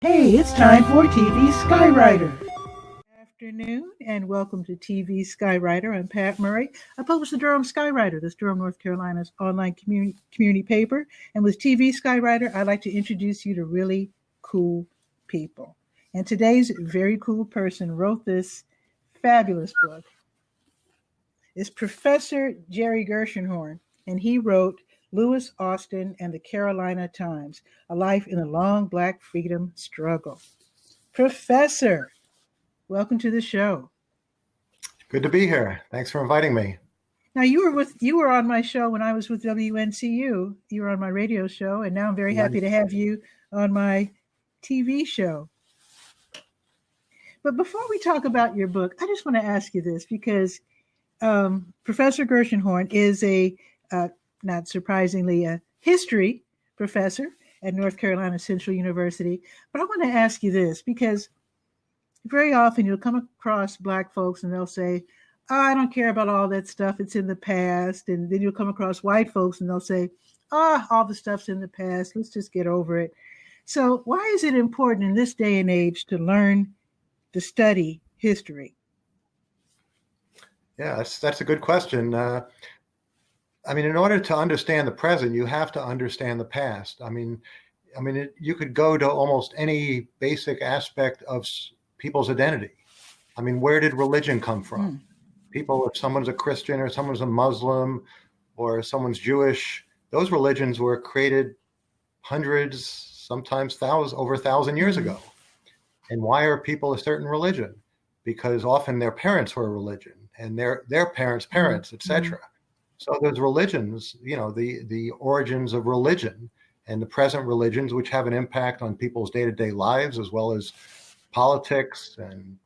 Hey, it's time for TV Skywriter. Good afternoon and welcome to TV Skywriter. I'm Pat Murray. I publish the Durham Skywriter, this Durham, North Carolina's online community paper. And with TV Skywriter, I'd like to introduce you to really cool people. And today's very cool person wrote this fabulous book. It's Professor Jerry Gershenhorn, and he wrote Lewis Austin and the Carolina Times, A Life in the Long Black Freedom Struggle. Professor, welcome to the show. Good to be here. Thanks for inviting me. Now, you were on my show when I was with WNCU. You were on my radio show, and now I'm very happy to have you on my TV show. But before we talk about your book, I just want to ask you this, because Professor Gershenhorn is not surprisingly, a history professor at North Carolina Central University. But I want to ask you this, because very often you'll come across Black folks and they'll say, oh, I don't care about all that stuff. It's in the past. And then you'll come across white folks and they'll say, all the stuff's in the past. Let's just get over it. So why is it important in this day and age to learn to study history? Yeah, that's a good question. In order to understand the present, you have to understand the past. You could go to almost any basic aspect of people's identity. Where did religion come from? People, if someone's a Christian or someone's a Muslim or someone's Jewish, those religions were created hundreds, sometimes over 1,000 years ago. And why are people a certain religion? Because often their parents were a religion and their parents' parents, etc. So there's religions, the origins of religion and the present religions, which have an impact on people's day-to-day lives, as well as politics and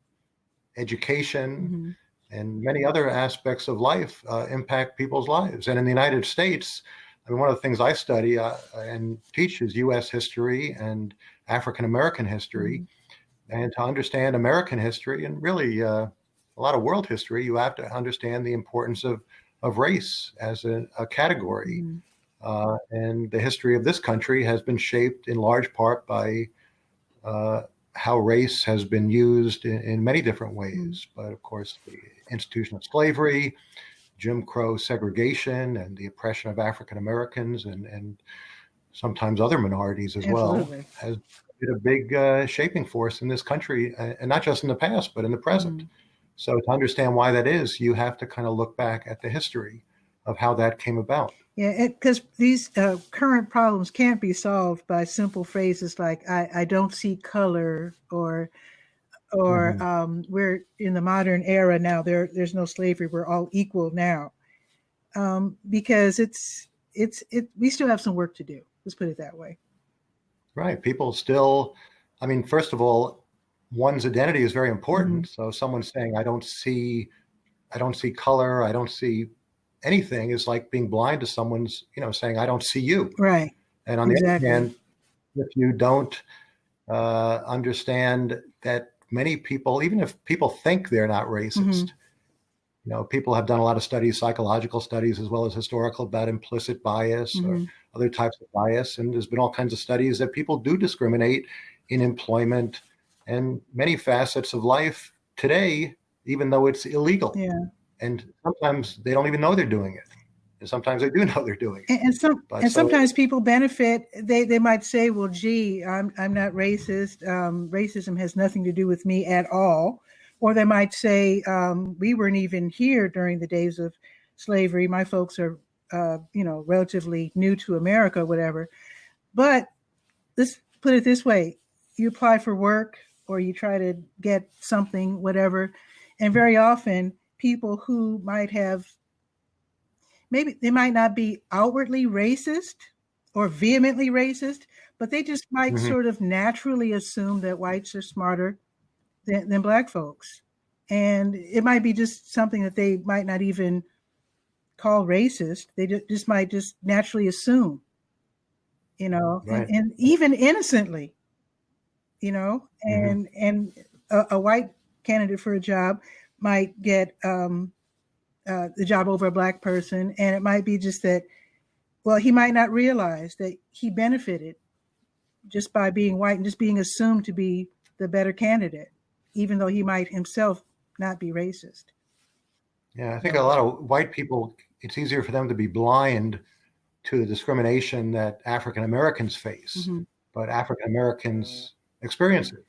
education and many other aspects of life impact people's lives. And in the United States, one of the things I study and teach is U.S. history and African-American history. And to understand American history and really a lot of world history, you have to understand the importance of race as a category. And the history of this country has been shaped in large part by how race has been used in many different ways. But of course, the institution of slavery, Jim Crow segregation, and the oppression of African Americans and sometimes other minorities as well has been a big shaping force in this country, and not just in the past, but in the present. So to understand why that is, you have to kind of look back at the history of how that came about. Yeah, because these current problems can't be solved by simple phrases like "I don't see color" or "We're in the modern era now. There's no slavery. We're all equal now," because we still have some work to do. Let's put it that way. Right. People still, first of all, one's identity is very important. So someone saying, I don't see color, I don't see anything is like being blind to someone's, saying, I don't see you. Right. And on the other hand, if you don't understand that many people, even if people think they're not racist, people have done a lot of studies, psychological studies, as well as historical, about implicit bias or other types of bias. And there's been all kinds of studies that people do discriminate in employment and many facets of life today, even though it's illegal. Yeah. And sometimes they don't even know they're doing it. And sometimes they do know they're doing it. And sometimes people benefit. They might say, well, gee, I'm not racist. Racism has nothing to do with me at all. Or they might say, we weren't even here during the days of slavery. My folks are, relatively new to America, whatever. But let's put it this way. You apply for work or you try to get something, whatever. And very often people who might have, maybe they might not be outwardly racist or vehemently racist, but they just might sort of naturally assume that whites are smarter than Black folks. And it might be just something that they might not even call racist. They just might just naturally assume, Right. and even innocently, and a white candidate for a job might get the job over a Black person. And it might be just that, well, he might not realize that he benefited just by being white and just being assumed to be the better candidate, even though he might himself not be racist. Yeah, I think a lot of white people, it's easier for them to be blind to the discrimination that African Americans face, Mm-hmm. but African Americans experience it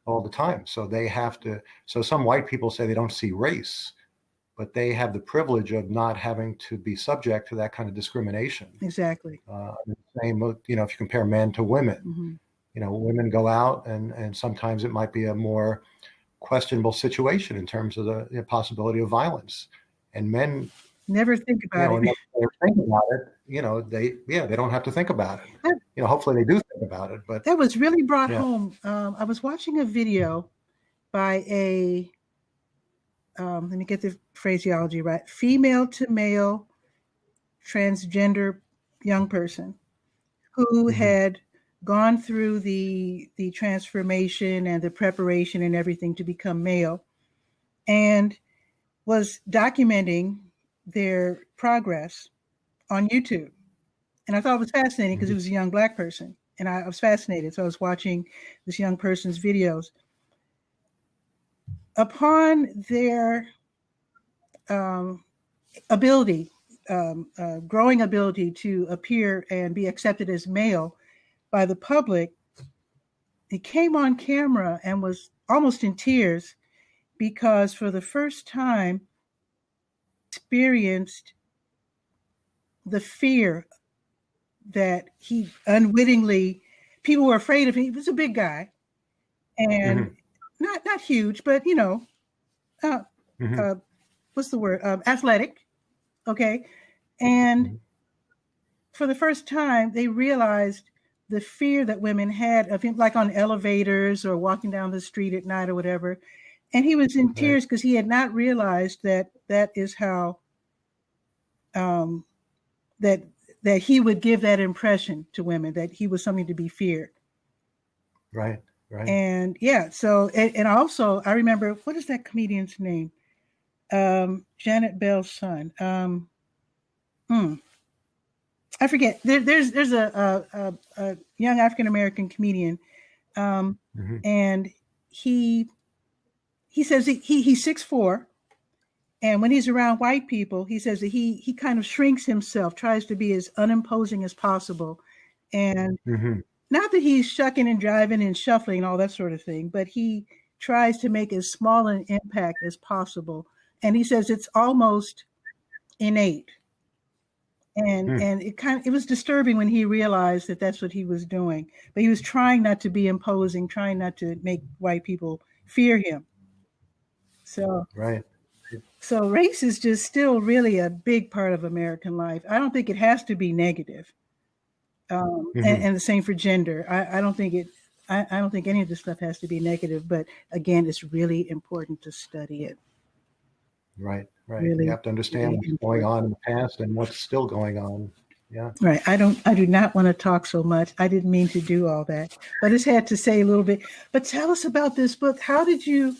all the time. So they have to, so some white people say they don't see race, but they have the privilege of not having to be subject to that kind of discrimination. Exactly. Same, you know, if you compare men to women, Mm-hmm. you know, women go out and sometimes it might be a more questionable situation in terms of the possibility of violence. And men never think about it. Unless they think about it, you know, they don't have to think about it. You know, hopefully they do think about it. But that was really brought home. I was watching a video by a let me get the phraseology right, female to male transgender young person who had gone through the transformation and the preparation and everything to become male, and was documenting their progress on YouTube. And I thought it was fascinating because he was a young Black person, and I was fascinated. So I was watching this young person's videos. Upon their ability, growing ability to appear and be accepted as male by the public, he came on camera and was almost in tears because for the first time experienced the fear that he unwittingly, people were afraid of him. He was a big guy and not huge, but you know, what's the word? Athletic. Okay. And for the first time, they realized the fear that women had of him, like on elevators or walking down the street at night or whatever. And he was in tears because he had not realized that that is how that he would give that impression to women, that he was something to be feared. Right. And yeah, so and also I remember, what is that comedian's name? Janet Bell's son. I forget. There's a young African American comedian, and he says he's 6'4", and when he's around white people, he says that he kind of shrinks himself, tries to be as unimposing as possible, and not that he's shucking and jiving and shuffling and all that sort of thing, but he tries to make as small an impact as possible. And he says it's almost innate. And it was disturbing when he realized that that's what he was doing. But he was trying not to be imposing, trying not to make white people fear him. So So race is just still really a big part of American life. I don't think it has to be negative. And the same for gender. I don't think it. I don't think any of this stuff has to be negative. But again, it's really important to study it. Right. Really, you have to understand what's going on in the past and what's still going on. Yeah. Right. I do not want to talk so much. I didn't mean to do all that, but I just had to say a little bit. But tell us about this book. How did you?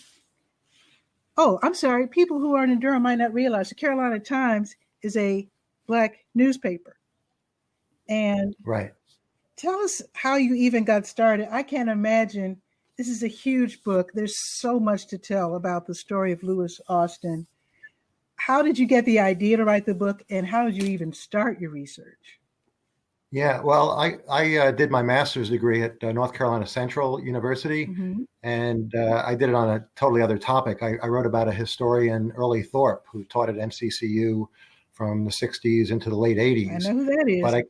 Oh, I'm sorry. People who aren't in Durham might not realize the Carolina Times is a Black newspaper. And tell us how you even got started. I can't imagine. This is a huge book. There's so much to tell about the story of Lewis Austin. How did you get the idea to write the book, and how did you even start your research? Yeah, well, I did my master's degree at North Carolina Central University, and I did it on a totally other topic. I wrote about a historian, Early Thorpe, who taught at NCCU from the 60s into the late 80s. I know who that is. But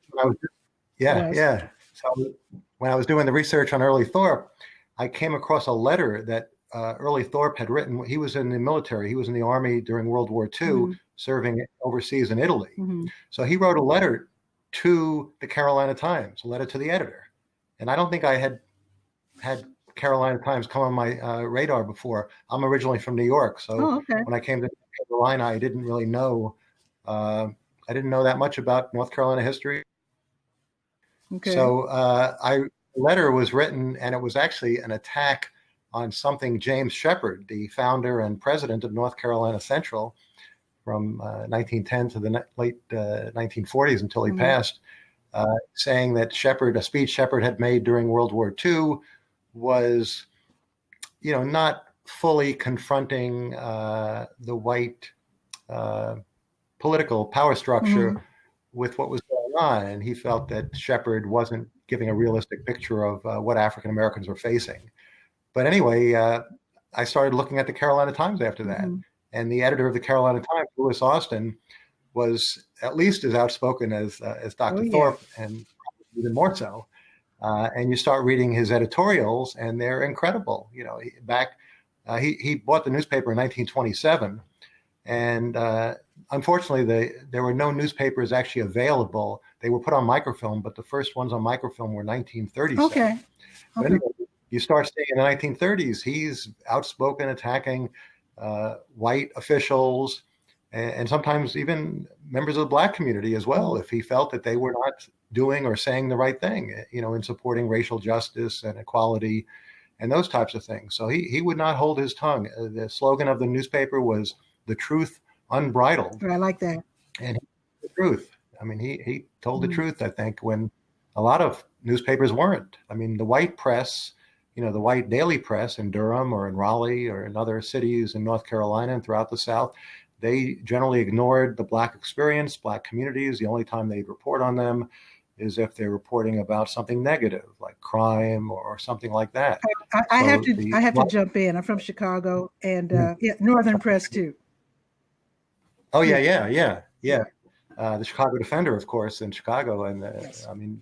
So when I was doing the research on Early Thorpe, I came across a letter that Early Thorpe had written. He was in the military. He was in the Army during World War II, serving overseas in Italy. So he wrote a letter to the Carolina Times, a letter to the editor. And I don't think I had Carolina Times come on my radar before. I'm originally from New York. So when I came to Carolina, I didn't really know, I didn't know that much about North Carolina history. So the letter was written, and it was actually an attack on something James Shepard, the founder and president of North Carolina Central from 1910 to the late 1940s until he passed. saying that a speech Shepard had made during World War II was, not fully confronting the white political power structure with what was going on. And he felt that Shepard wasn't giving a realistic picture of what African Americans were facing. But anyway, I started looking at the Carolina Times after that. And the editor of the Carolina Times, Lewis Austin, was at least as outspoken as Dr. Thorpe, and even more so. And you start reading his editorials, and they're incredible. He bought the newspaper in 1927, and unfortunately, there were no newspapers actually available. They were put on microfilm, but the first ones on microfilm were 1937. Okay. But anyway, you start seeing in the 1930s, he's outspoken, attacking white officials, and sometimes even members of the Black community as well, if he felt that they were not doing or saying the right thing, in supporting racial justice and equality and those types of things. So he would not hold his tongue. The slogan of the newspaper was "The truth unbridled." I like that. And the truth. I mean, he told the truth, I think, when a lot of newspapers weren't. I mean, the white press, the white daily press in Durham or in Raleigh or in other cities in North Carolina and throughout the South, they generally ignored the Black experience, Black communities. The only time they'd report on them is if they're reporting about something negative, like crime or something like that. I have to jump in. I'm from Chicago, and Northern Press too. Oh yeah. The Chicago Defender, of course, in Chicago, and Yes. I mean,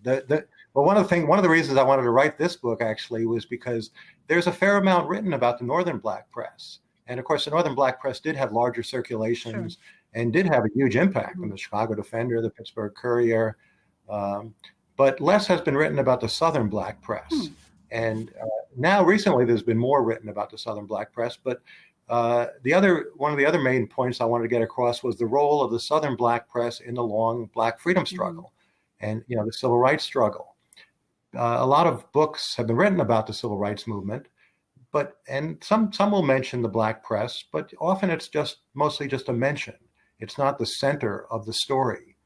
one of the reasons I wanted to write this book actually was because there's a fair amount written about the Northern Black press, and of course, the Northern Black press did have larger circulations and did have a huge impact on the Chicago Defender, the Pittsburgh Courier, but less has been written about the Southern Black press, and now recently there's been more written about the Southern Black press, but one of the other main points I wanted to get across was the role of the Southern Black press in the long Black freedom struggle and the civil rights struggle. A lot of books have been written about the civil rights movement, and some will mention the Black press, but often it's mostly just a mention. It's not the center of the story.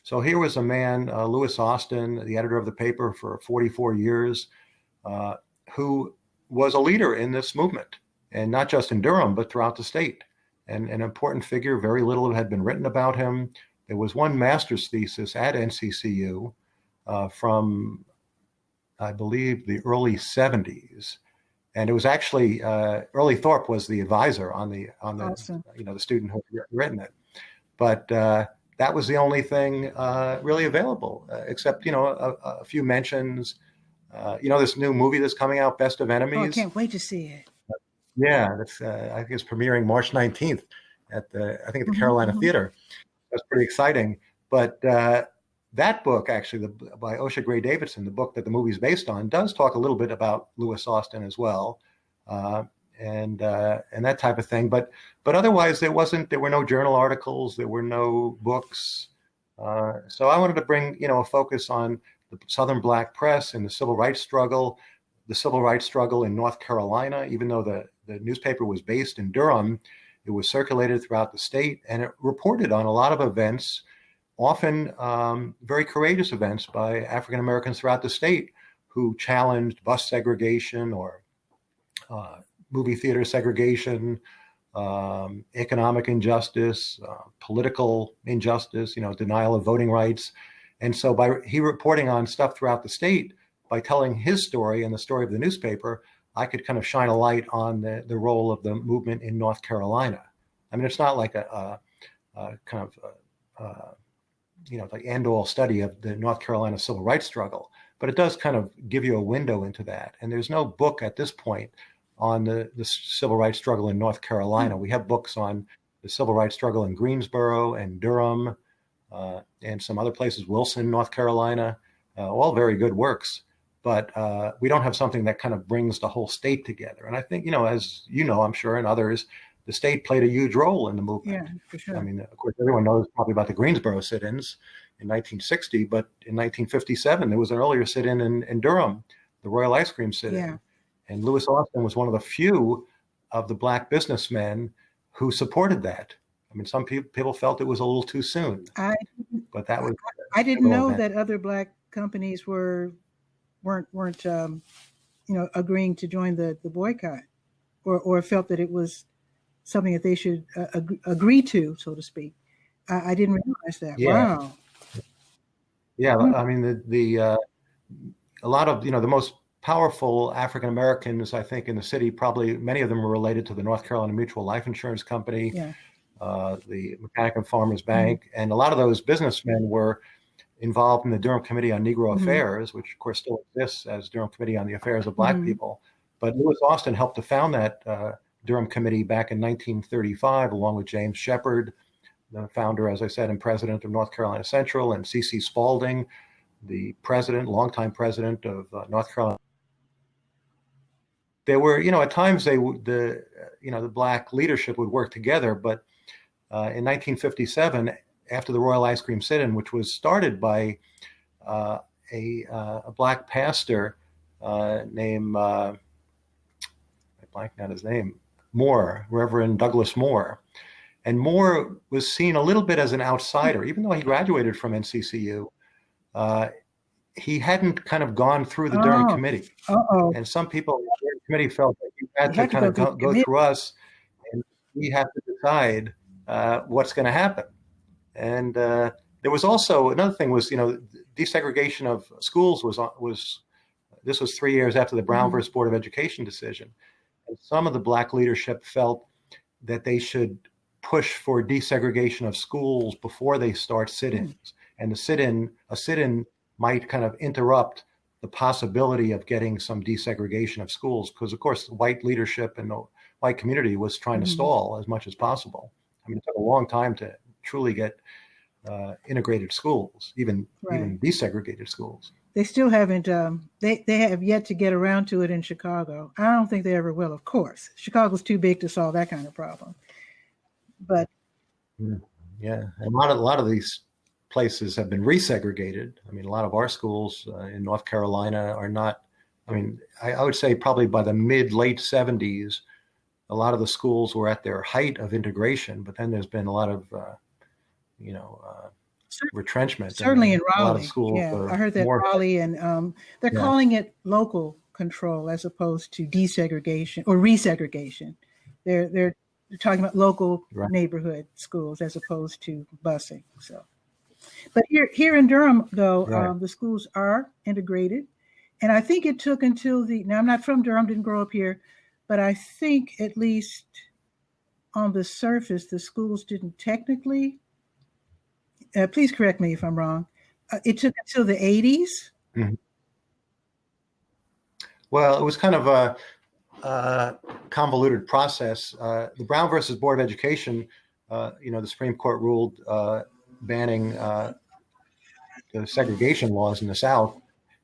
So here was a man, Lewis Austin, the editor of the paper for 44 years, who was a leader in this movement. And not just in Durham, but throughout the state. And an important figure, very little had been written about him. There was one master's thesis at NCCU from, I believe, the early 70s. And it was actually, Early Thorpe was the advisor on the Awesome. the student who had written it. But that was the only thing really available, except, a few mentions. This new movie that's coming out, Best of Enemies. Oh, I can't wait to see it. Yeah, that's I think it's premiering March 19th at the Carolina Theater. That's pretty exciting. But that book, actually, by Osha Gray Davidson, the book that the movie's based on, does talk a little bit about Lewis Austin as well, and that type of thing. But otherwise, there were no journal articles, there were no books. So I wanted to bring a focus on the Southern Black press and the civil rights struggle. The civil rights struggle in North Carolina, even though the newspaper was based in Durham, it was circulated throughout the state, and it reported on a lot of events, often very courageous events by African Americans throughout the state who challenged bus segregation or movie theater segregation, economic injustice, political injustice, denial of voting rights. And so he reporting on stuff throughout the state, by telling his story and the story of the newspaper, I could kind of shine a light on the role of the movement in North Carolina. I mean, it's not like a kind of, like end-all study of the North Carolina civil rights struggle, but it does kind of give you a window into that. And there's no book at this point on the civil rights struggle in North Carolina. We have books on the civil rights struggle in Greensboro and Durham and some other places, Wilson, North Carolina, all very good works. But we don't have something that kind of brings the whole state together. And I think, as I'm sure, and others, the state played a huge role in the movement. Yeah, for sure. I mean, of course, everyone knows probably about the Greensboro sit-ins in 1960, but in 1957, there was an earlier sit-in in Durham, the Royal Ice Cream sit-in. Yeah. And Lewis Austin was one of the few of the Black businessmen who supported that. I mean, some people felt it was a little too soon. I didn't know that other Black companies weren't agreeing to join the boycott, or felt that it was something that they should agree to, so to speak. I didn't realize that. Yeah. Wow. Yeah. I mean, a lot of, the most powerful African Americans, I think, in the city, probably many of them were related to the North Carolina Mutual Life Insurance Company, Yeah. The Mechanic and Farmers Bank. And a lot of those businessmen were involved in the Durham Committee on Negro Affairs, which of course still exists as Durham Committee on the Affairs of Black People. But Lewis Austin helped to found that Durham Committee back in 1935, along with James Shepard, the founder, as I said, and president of North Carolina Central, and C.C. Spalding, the longtime president of North Carolina. There were, at times the Black leadership would work together, but in 1957, after the Royal Ice Cream Sit-In, which was started by a Black pastor named, I blanked out his name, Moore, Reverend Douglas Moore. And Moore was seen a little bit as an outsider, even though he graduated from NCCU. He hadn't kind of gone through the Durham Committee. And some people in the Durham Committee felt that you had to kind of go through us, and we have to decide what's going to happen. And there was also another thing was, desegregation of schools this was 3 years after the Brown versus Board of Education decision. And some of the Black leadership felt that they should push for desegregation of schools before they start sit-ins. And a sit-in might kind of interrupt the possibility of getting some desegregation of schools, because of course the white leadership and the white community was trying to stall as much as possible. I mean, it took a long time to truly get integrated schools, even desegregated schools. They still haven't, they have yet to get around to it in Chicago. I don't think they ever will, of course. Chicago's too big to solve that kind of problem. But yeah, and a lot of these places have been resegregated. I mean, a lot of our schools in North Carolina are not. I mean, I would say probably by the late 70s, a lot of the schools were at their height of integration. But then there's been a lot of, retrenchment. Certainly in Raleigh. A lot of schools. Yeah, I heard that Raleigh, and they're calling it local control as opposed to desegregation or resegregation. They're talking about local neighborhood schools as opposed to busing. So, but here in Durham, though, the schools are integrated, and I think it took until now I'm not from Durham, didn't grow up here, but I think at least on the surface, the schools didn't technically. Please correct me if I'm wrong. It took until the 80s. Mm-hmm. Well, it was kind of a convoluted process. The Brown versus Board of Education, the Supreme Court ruled banning the segregation laws in the South,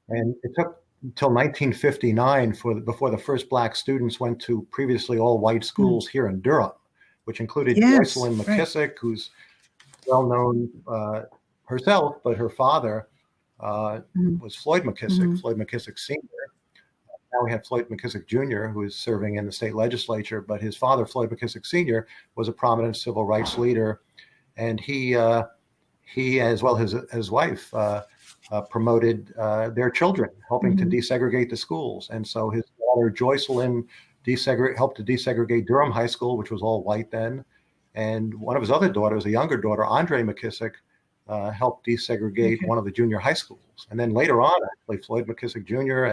and it took until 1959 before the first Black students went to previously all white schools here in Durham, which included Joycelyn McKissick, who's well known herself, but her father was Floyd McKissick, Floyd McKissick Sr. Now we have Floyd McKissick Jr., who is serving in the state legislature, but his father, Floyd McKissick Sr., was a prominent civil rights leader, and he as well as his wife promoted their children, helping to desegregate the schools. And so his daughter Joycelyn helped to desegregate Durham High School, which was all white then. And one of his other daughters, a younger daughter, Andre McKissick, helped desegregate one of the junior high schools. And then later on, actually, Floyd McKissick Jr.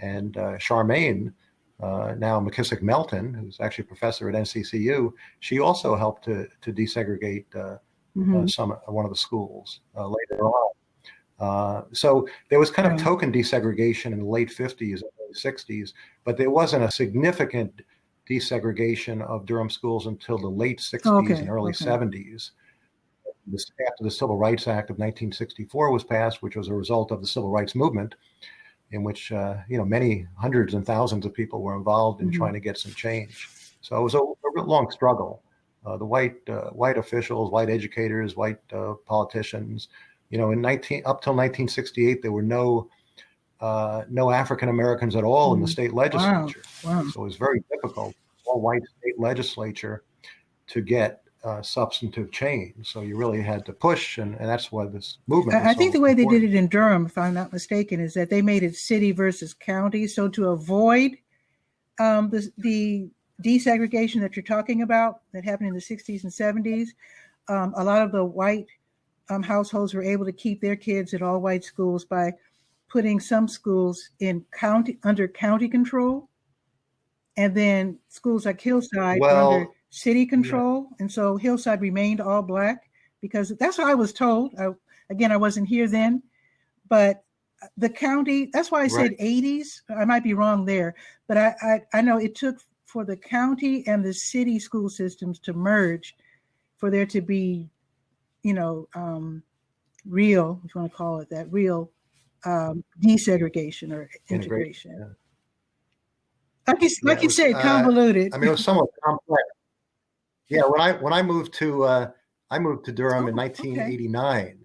and Charmaine, now McKissick Melton, who's actually a professor at NCCU, she also helped to desegregate one of the schools later on. So there was kind of token desegregation in the late 50s and early 60s, but there wasn't a significant desegregation of Durham schools until the late 60s and early 70s. After the Civil Rights Act of 1964 was passed, which was a result of the civil rights movement, in which many hundreds and thousands of people were involved in trying to get some change. So it was a long struggle. The white officials, white educators, white politicians, up till 1968, there were no African Americans at all in the state legislature. Wow. So it was very difficult, all white state legislature, to get substantive change. So you really had to push, and that's why this movement was I so think the way important. they did it in Durham, if I'm not mistaken, is that they made it city versus county. So to avoid the desegregation that you're talking about that happened in the 60s and 70s, a lot of the white households were able to keep their kids at all white schools by putting some schools in under county control, and then schools like Hillside were under Well, city yeah, control. And so Hillside remained all black because that's what I was told. Again, I wasn't here then, but the county, that's why I right. said 80s. I might be wrong there, but I know it took for the county and the city school systems to merge for there to be, real, if you want to call it that, real desegregation or integration. Yeah. Like you said, convoluted. I mean, it was somewhat complex. Yeah, when I moved to Durham in 1989,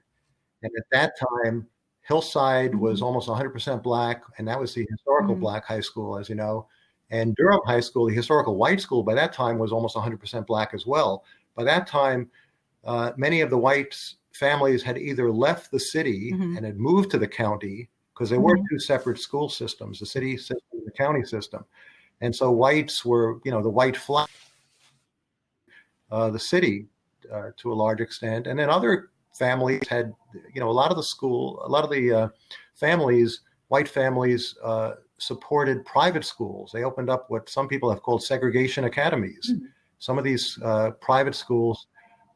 and at that time, Hillside was almost 100% black, and that was the historical black high school, as you know. And Durham High School, the historical white school, by that time was almost 100% black as well. By that time, many of the white families had either left the city and had moved to the county, because there were two separate school systems, the city system and the county system. And so whites were, the white flag, the city to a large extent. And then other families had, a lot of the families, white families, supported private schools. They opened up what some people have called segregation academies. Some of these private schools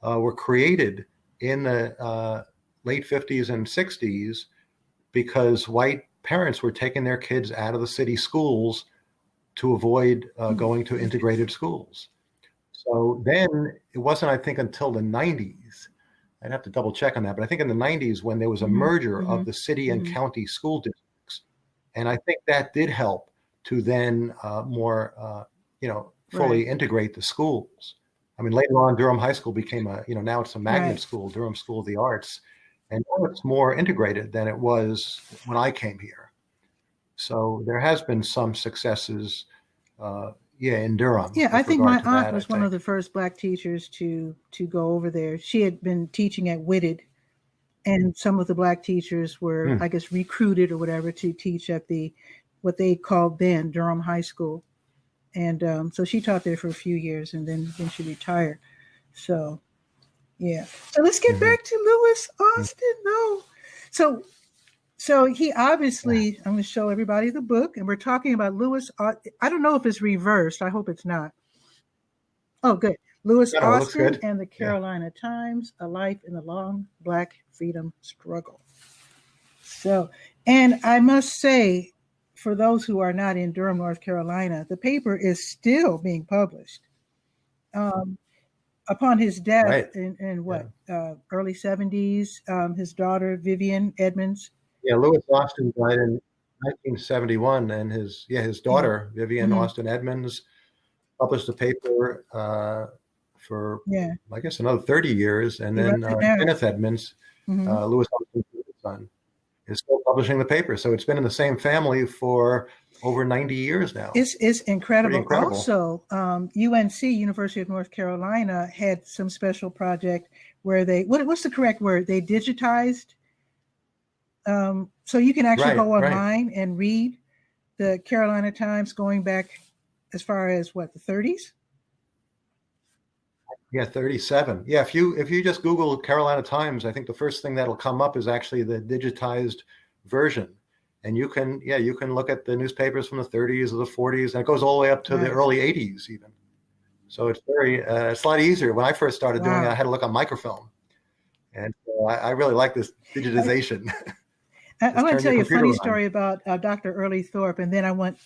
were created in the late 50s and 60s because white parents were taking their kids out of the city schools to avoid going to integrated schools. So then it wasn't, I think, until the 90s, I'd have to double check on that, but I think in the 90s when there was a merger of the city and county school districts. And I think that did help to then more, fully integrate the schools. I mean, later on, Durham High School became now it's a magnet school, Durham School of the Arts. And now it's more integrated than it was when I came here. So there has been some successes, in Durham. Yeah, I think my aunt was one of the first black teachers to go over there. She had been teaching at Whitted, and some of the black teachers were, I guess, recruited or whatever to teach at what they called then Durham High School. And so she taught there for a few years, and then she retired. So, yeah. So let's get back to Lewis Austin. No. So he obviously, I'm going to show everybody the book, and we're talking about Lewis. I don't know if it's reversed. I hope it's not. Oh, good. Lewis Austin and the Carolina Times, A Life in the Long Black Freedom Struggle. So, and I must say, for those who are not in Durham, North Carolina, the paper is still being published. Upon his death in early 70s, his daughter, Vivian Edmonds. Yeah, Lewis Austin died in 1971, and his daughter, Vivian Austin Edmonds, published the paper for, I guess, another 30 years. And then Kenneth Edmonds, Lewis Austin's son, is still publishing the paper. So it's been in the same family for over 90 years now. It's incredible. Also, UNC, University of North Carolina, had some special project where they, what's the correct word? They digitized. So you can actually go online and read the Carolina Times going back as far as the 30s? Yeah, 37. Yeah, if you just Google Carolina Times, I think the first thing that'll come up is actually the digitized version. And you can look at the newspapers from the 30s or the 40s, and it goes all the way up to the early 80s even. So it's it's a lot easier. When I first started doing it, I had to look on microfilm. And so I really like this digitization. I want to tell you a funny story about Dr. Early Thorpe, and then I want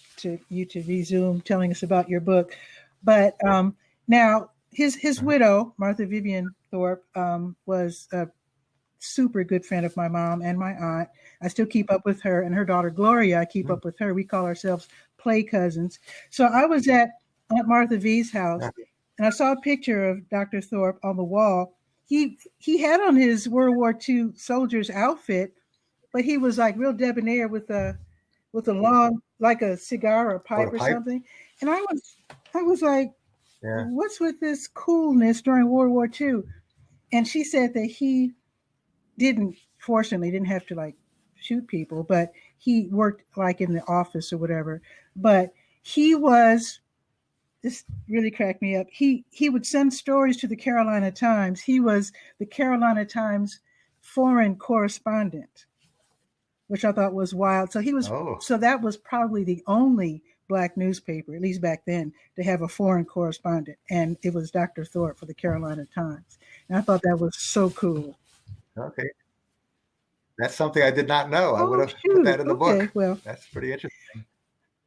you to resume telling us about your book. But now his widow, Martha Vivian Thorpe, was a super good friend of my mom and my aunt. I still keep up with her, and her daughter Gloria, I keep up with her. We call ourselves play cousins. So I was at Aunt Martha V's house, and I saw a picture of Dr. Thorpe on the wall. He had on his World War II soldier's outfit, but he was like real debonair with a long, like a cigar or a pipe or something. And I was like, Yeah. what's with this coolness during World War II? And she said that he fortunately, didn't have to like shoot people, but he worked like in the office or whatever. But he was, this really cracked me up. He would send stories to the Carolina Times. He was the Carolina Times foreign correspondent, which I thought was wild. Oh, So that was probably the only black newspaper, at least back then, to have a foreign correspondent, and it was Dr. Thorpe for the Carolina Times. And I thought that was so cool. okay. That's something I did not know. I would Oh have put that shoot! in the Okay, book. well, That's pretty interesting.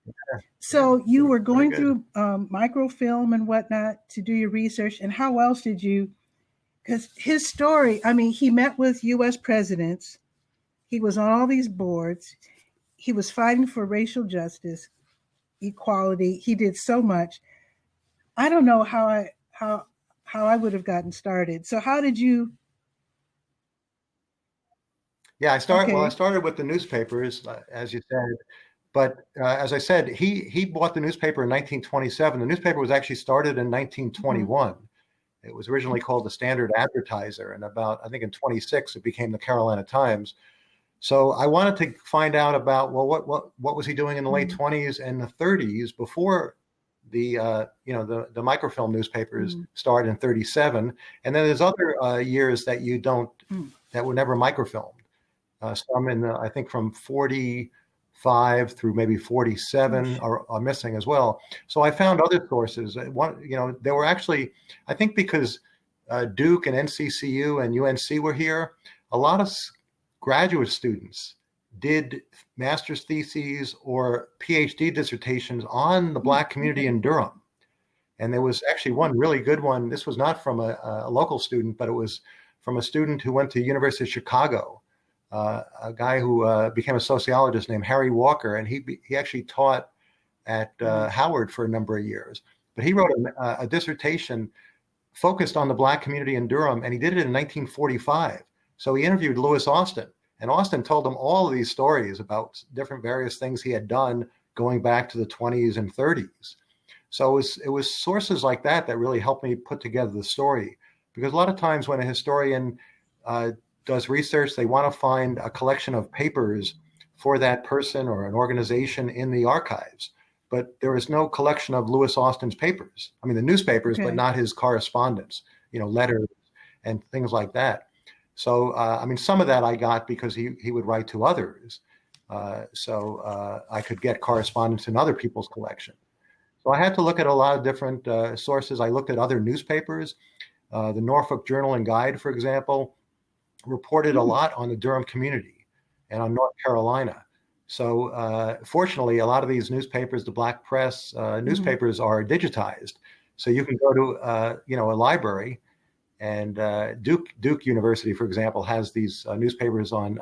Yeah, so you were very going good. through microfilm and whatnot to do your research, and how else did you? Because his story, I mean, he met with U.S. presidents. He was on all these boards. He was fighting for racial justice, equality. He did so much. I don't know how I would have gotten started. So how did you? Yeah, I Okay. started with the newspapers, as you said. But as I said, he bought the newspaper in 1927. The newspaper was actually started in Mhm. 1921. It was originally called the Standard Advertiser, and about I think in 26 it became the Carolina Times. So I wanted to find out about, well, what was he doing in the late Mhm. 20s and the 30s before the microfilm newspapers Mhm. started in 37, and then there's other years that you don't Mhm. that were never microfilmed. Some in the, I think from 45 through maybe 47 are missing as well. So I found other sources. There were actually, I think because Duke and NCCU and UNC were here, a lot of graduate students did master's theses or PhD dissertations on the Mhm. Black community Okay. in Durham. And there was actually one really good one. This was not from a local student, but it was from a student who went to University of Chicago, a guy who became a sociologist named Harry Walker, and he actually taught at Nice. Howard for a number of years. But he wrote a dissertation focused on the Black community in Durham, and he did it in 1945. So he interviewed Lewis Austin, and Austin told him all of these stories about different various things he had done going back to the 20s and 30s. So it was sources like that that really helped me put together the story. Because a lot of times when a historian uh, does research, they want to find a collection of papers for that person or an organization in the archives. But there is no collection of Lewis Austin's papers. I mean, the newspapers, but Okay. not his correspondence, letters and things like that. So, I mean, some of that I got because he would write to others. So I could get correspondence in other people's collection. So I had to look at a lot of different sources. I looked at other newspapers. The Norfolk Journal and Guide, for example, reported a Hmm. lot on the Durham community and on North Carolina. So fortunately, a lot of these newspapers, the Black press Hmm. newspapers, are digitized. So you can go to a library, and Duke University, for example, has these newspapers on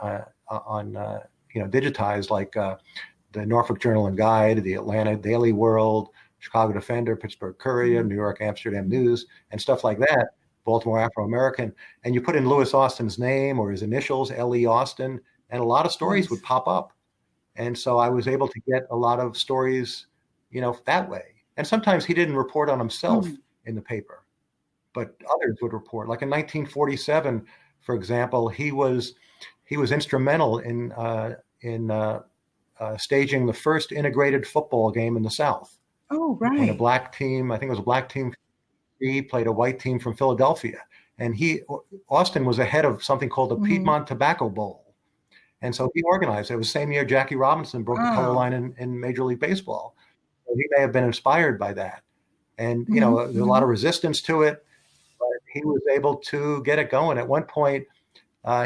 digitized, like the Norfolk Journal and Guide, the Atlanta Daily World, Chicago Defender, Pittsburgh Courier, Hmm. New York Amsterdam News, and stuff like that. Baltimore Afro American, and you put in Lewis Austin's name or his initials, L.E. Austin, and a lot of stories would Nice. pop up. And so I was able to get a lot of stories, that way. And sometimes he didn't report on himself Hmm. in the paper, but others would report. Like in 1947, for example, he was instrumental in staging the first integrated football game in the South Oh, when a right. black team, I think it was a black team, he played a white team from Philadelphia. And Austin was ahead of something called the Hmm. Piedmont Tobacco Bowl. And so he organized it. It was the same year Jackie Robinson broke the color Wow. line in Major League Baseball. So he may have been inspired by that. And, Hmm. there's a lot Hmm. of resistance to it, but he was able to get it going. At one point,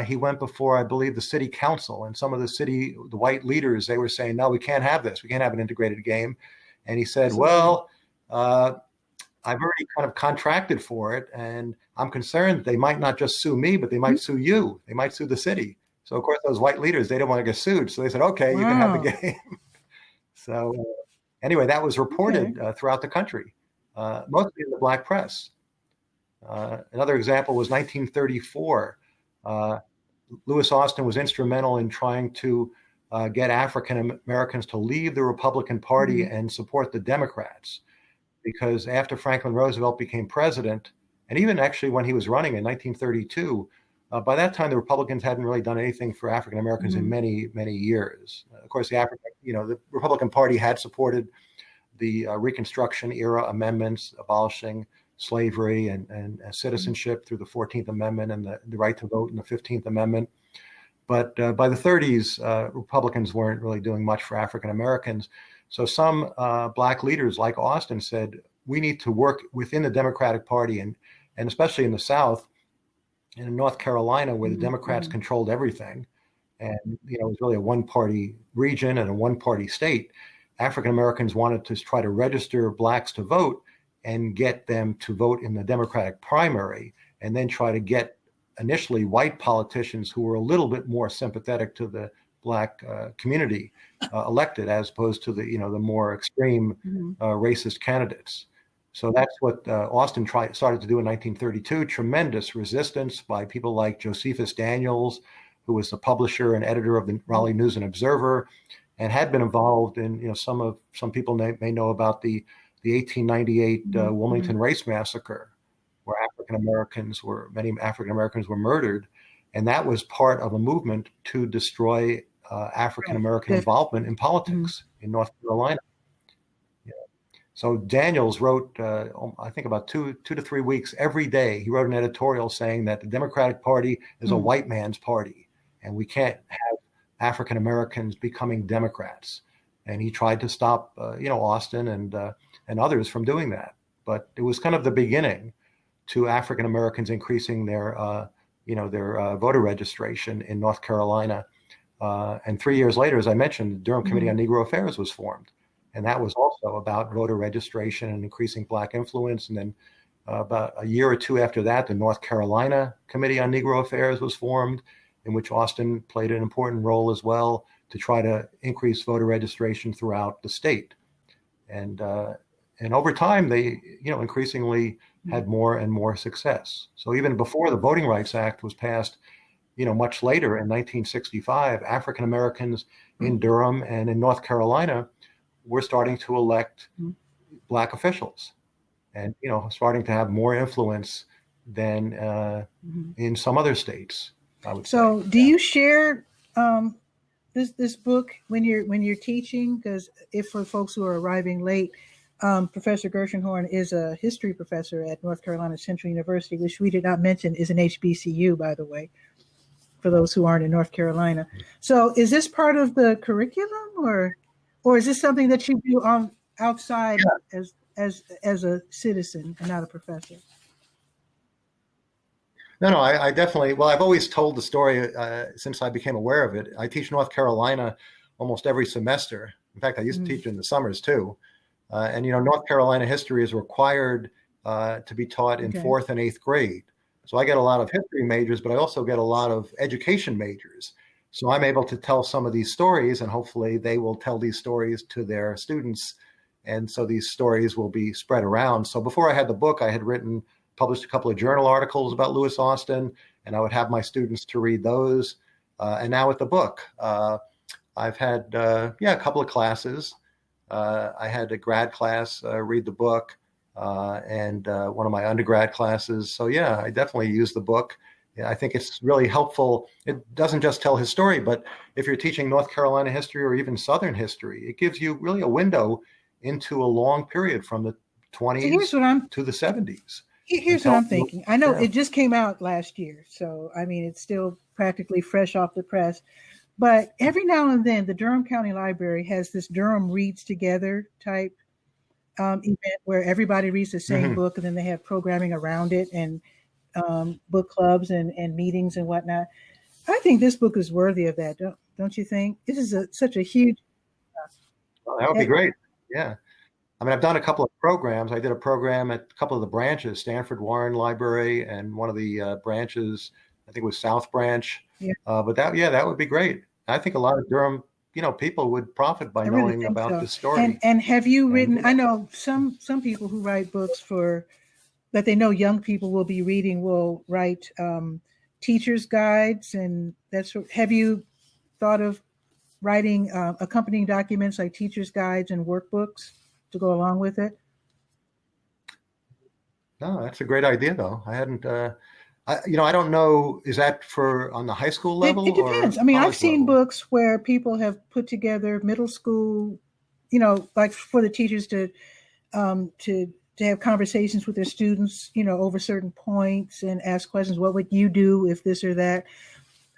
he went before, I believe, the city council, and some of the white leaders, they were saying, no, we can't have this. We can't have an integrated game. And he said, Absolutely. well, I've already kind of contracted for it, and I'm concerned they might not just sue me, but they Mhm. might sue you. They might sue the city. So, of course, those white leaders, they didn't want to get sued. So they said, okay, you can have the Wow. game. So, anyway, that was Okay. reported throughout the country, mostly in the black press. Another example was 1934. Uh, Lewis Austin was instrumental in trying to get African Americans to leave the Republican Party Hmm. and support the Democrats. because after Franklin Roosevelt became president, and even actually when he was running in 1932, by that time, the Republicans hadn't really done anything for African Americans in many, many years. Of course, the Republican Party had supported the Reconstruction era amendments abolishing slavery and citizenship through the 14th Amendment and the right to vote in the 15th Amendment. But by the 30s, Republicans weren't really doing much for African Americans. So some Black leaders like Austin said, we need to work within the Democratic Party and especially in the South, in North Carolina, where the Democrats controlled everything, and it was really a one-party region and a one-party state. African Americans wanted to try to register Blacks to vote and get them to vote in the Democratic primary, and then try to get initially white politicians who were a little bit more sympathetic to the Black community elected, as opposed to the more extreme racist candidates. So that's what Austin started to do in 1932. Tremendous resistance by people like Josephus Daniels, who was the publisher and editor of the Raleigh News and Observer, and had been involved in some people may know about the 1898 Wilmington Race Massacre, where many African Americans were murdered, and that was part of a movement to destroy African American involvement in politics in North Carolina. So Daniels wrote, I think about two to 3 weeks every day. He wrote an editorial saying that the Democratic Party is a white man's party, and we can't have African Americans becoming Democrats. And he tried to stop, Austin and others from doing that. But it was kind of the beginning to African Americans increasing their voter registration in North Carolina. And 3 years later, as I mentioned, the Durham Committee on Negro Affairs was formed. And that was also about voter registration and increasing Black influence. And then about a year or two after that, the North Carolina Committee on Negro Affairs was formed, in which Austin played an important role as well to try to increase voter registration throughout the state. And over time, they increasingly had more and more success. So even before the Voting Rights Act was passed, much later in 1965, African Americans in Durham and in North Carolina were starting to elect Black officials, and starting to have more influence than in some other states, I would say. So, do you share this book when you're teaching? Because if for folks who are arriving late, Professor Gershenhorn is a history professor at North Carolina Central University, which we did not mention is an HBCU, by the way, for those who aren't in North Carolina. So, is this part of the curriculum, or is this something that you do outside as a citizen and not a professor? No, I definitely. Well, I've always told the story since I became aware of it. I teach North Carolina almost every semester. In fact, I used to teach in the summers too. And North Carolina history is required to be taught in 4th and 8th grade. So I get a lot of history majors, but I also get a lot of education majors. So I'm able to tell some of these stories, and hopefully they will tell these stories to their students. And so these stories will be spread around. So before I had the book, I had published a couple of journal articles about Lewis Austin, and I would have my students to read those. And now with the book, I've had, a couple of classes. I had a grad class read the book and one of my undergrad classes. So yeah, I definitely use the book. I think it's really helpful. It doesn't just tell his story, but if you're teaching North Carolina history or even Southern history, it gives you really a window into a long period from the 20s to the 70s. Here's what I'm thinking. I know it just came out last year, so I mean, it's still practically fresh off the press. But every now and then, the Durham County Library has this Durham Reads Together type event where everybody reads the same book, and then they have programming around it and book clubs and meetings and whatnot. I think this book is worthy of that. Don't you think? This is such a huge. Well, that would be great. Yeah. I mean, I've done a couple of programs. I did a program at a couple of the branches, Stanford Warren Library, and one of the branches, I think it was South Branch. Yeah. But that would be great. I think a lot of Durham, people would profit by knowing about this story. And have you written? I know some people who write books that they know young people will be reading will write teachers' guides, and that's. Have you thought of writing accompanying documents like teachers' guides and workbooks to go along with it? No, that's a great idea, though. I hadn't. I don't know. Is that for on the high school level It depends. or I mean, I've college seen level? books where people have put together middle school, like for the teachers um, to to have conversations with their students, over certain points and ask questions. What would you do if this or that?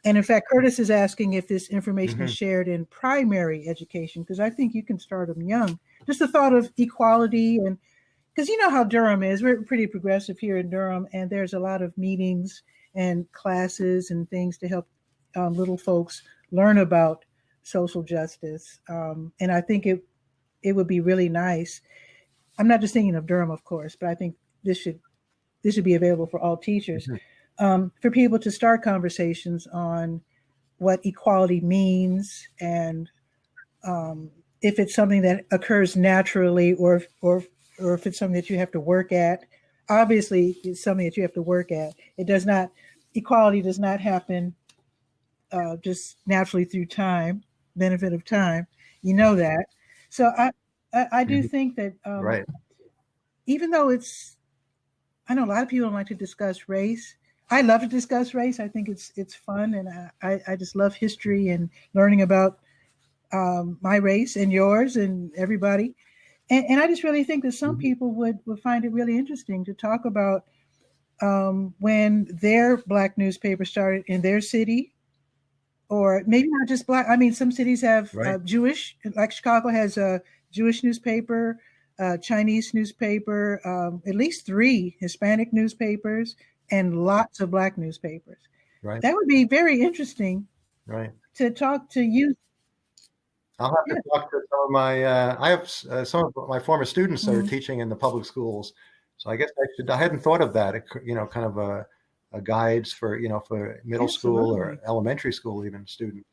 And in fact, Curtis is asking if this information is Hmm. shared in primary education, because I think you can start them young. Just the thought of equality, and because you know how Durham is, we're pretty progressive here in Durham, and there's a lot of meetings and classes and things to help little folks learn about social justice. And I think it would be really nice. I'm not just thinking of Durham, of course, but I think this should be available for all teachers, Hmm. for people to start conversations on what equality means, and if it's something that occurs naturally, or if it's something that you have to work at. Obviously, it's something that you have to work at. It does not Equality does not happen just naturally through time, benefit of time. You know that. So I do Hmm. think that Right. even though I know a lot of people don't like to discuss race. I love to discuss race. I think it's fun, and I just love history and learning about my race and yours and everybody. And I just really think that some Hmm. people would find it really interesting to talk about when their Black newspaper started in their city, or maybe not just Black. I mean, some cities have Right. Jewish, like Chicago has a Jewish newspaper, Chinese newspaper, at least three Hispanic newspapers, and lots of Black newspapers. Right. That would be very interesting Right. to talk to you. I'll have to Yeah. talk to some of my. I have some of my former students that are Mhm. teaching in the public schools, so I guess I should. I hadn't thought of that. Kind of a guides for for middle school or Absolutely. elementary school even students.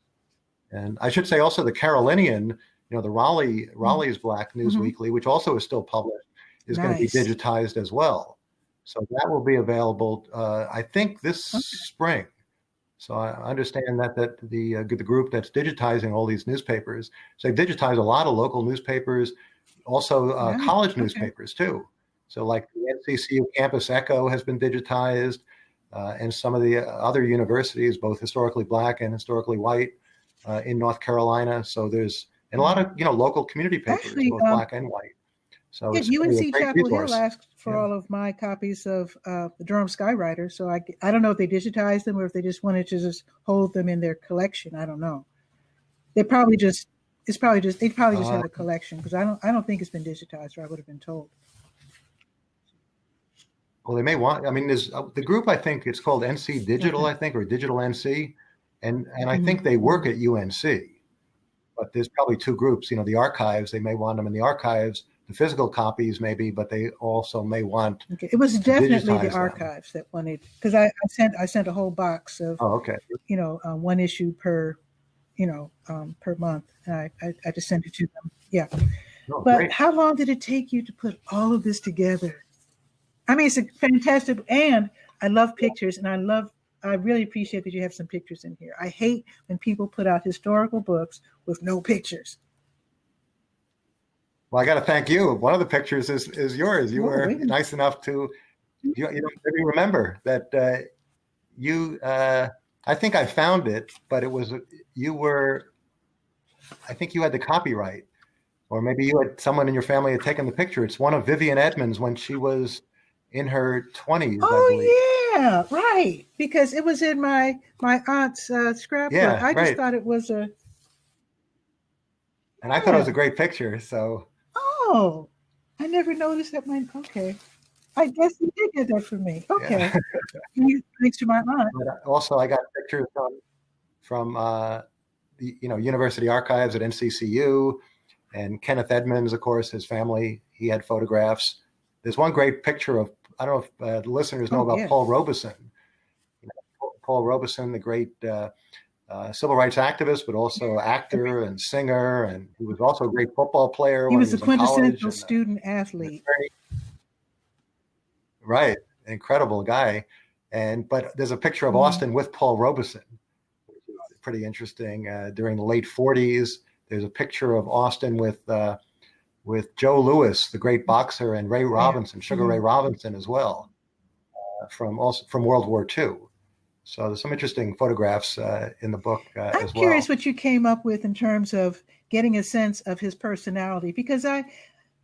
And I should say also the Carolinian, the Raleigh's Black News Mm-hmm. Weekly, which also is still published, is going to be Nice. digitized as well. So that will be available, I think, this Okay. spring. So I understand that the group that's digitizing all these newspapers, so they digitize a lot of local newspapers, also Nice. college Okay. newspapers too. So like the NCCU Campus Echo has been digitized, and some of the other universities, both historically Black and historically white, in North Carolina. So there's and a lot of local community papers, Actually, both Black and white. So yeah, it's going to be a UNC great Chapel Hill resource. asked for Yeah. all of my copies of the Durham Skywriter. So I don't know if they digitized them or if they just wanted to just hold them in their collection. I don't know. They probably just it's probably just they probably just Uh, have a collection, because I don't think it's been digitized, or I would have been told. Well, they may want. I mean, there's the group. I think it's called NC Digital. Okay. I think or Digital NC, and I Hmm. think they work Hmm. at UNC. But there's probably two groups. The archives. They may want them in the archives, the physical copies, maybe, but they also may want Okay. It was to definitely the digitize them. archives that wanted, because I sent a whole box of Oh, okay. one issue per month, and I just sent it to them. Yeah. Oh, But great. how long did it take you to put all of this together? I mean, it's a fantastic, and I love pictures, and I really appreciate that you have some pictures in here. I hate when people put out historical books with no pictures. Well, I got to thank you. One of the pictures is yours. You Oh, were wait a nice enough to maybe remember that you. I think I found it, but it was you were. I think you had the copyright. Or maybe you had someone in your family had taken the picture. It's one of Vivian Edmonds when she was in her 20s, I believe. Oh yeah, right. Because it was in my aunt's scrapbook. Yeah, I just right. thought it was a And I thought it was yeah. a great picture. So, Oh, I never noticed that. Okay. I guess you did get that for me. yeah. Okay. Thanks to my aunt. But also, I got pictures from the University Archives at NCCU, and Kenneth Edmonds, of course, his family. He had photographs. There's one great picture of I don't know if the listeners know Oh about yeah. Paul Robeson. Paul Robeson, the great civil rights activist, but also actor and singer, and he was also a great football player He when he was a was in college quintessential and student an athlete. attorney. Right, an incredible guy. But there's a picture of Mhm. Austin with Paul Robeson, which is pretty interesting. During the late '40s, there's a picture of Austin with Joe Louis, the great boxer, and Ray Robinson, Sugar Ray Robinson as well, from World War II. So there's some interesting photographs in the book I'm as well. curious what you came up with in terms of getting a sense of his personality, because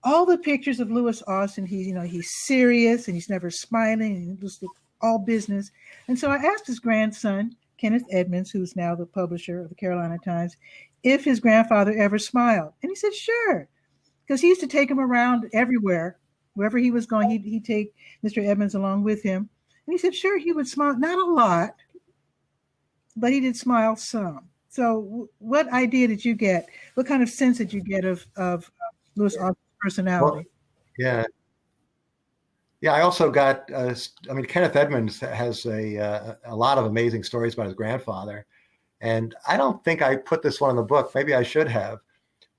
all the pictures of Louis Austin, he's serious and he's never smiling and just all business. And so I asked his grandson, Kenneth Edmonds, who's now the publisher of the Carolina Times, if his grandfather ever smiled. And he said, sure, because he used to take him around everywhere. Wherever he was going, he'd take Mr. Edmonds along with him. And he said, sure, he would smile, not a lot, but he did smile some. So what idea did you get? What kind of sense did you get of Louis Austin's personality? Well, yeah, I also got, Kenneth Edmonds has a lot of amazing stories about his grandfather. And I don't think I put this one in the book. Maybe I should have.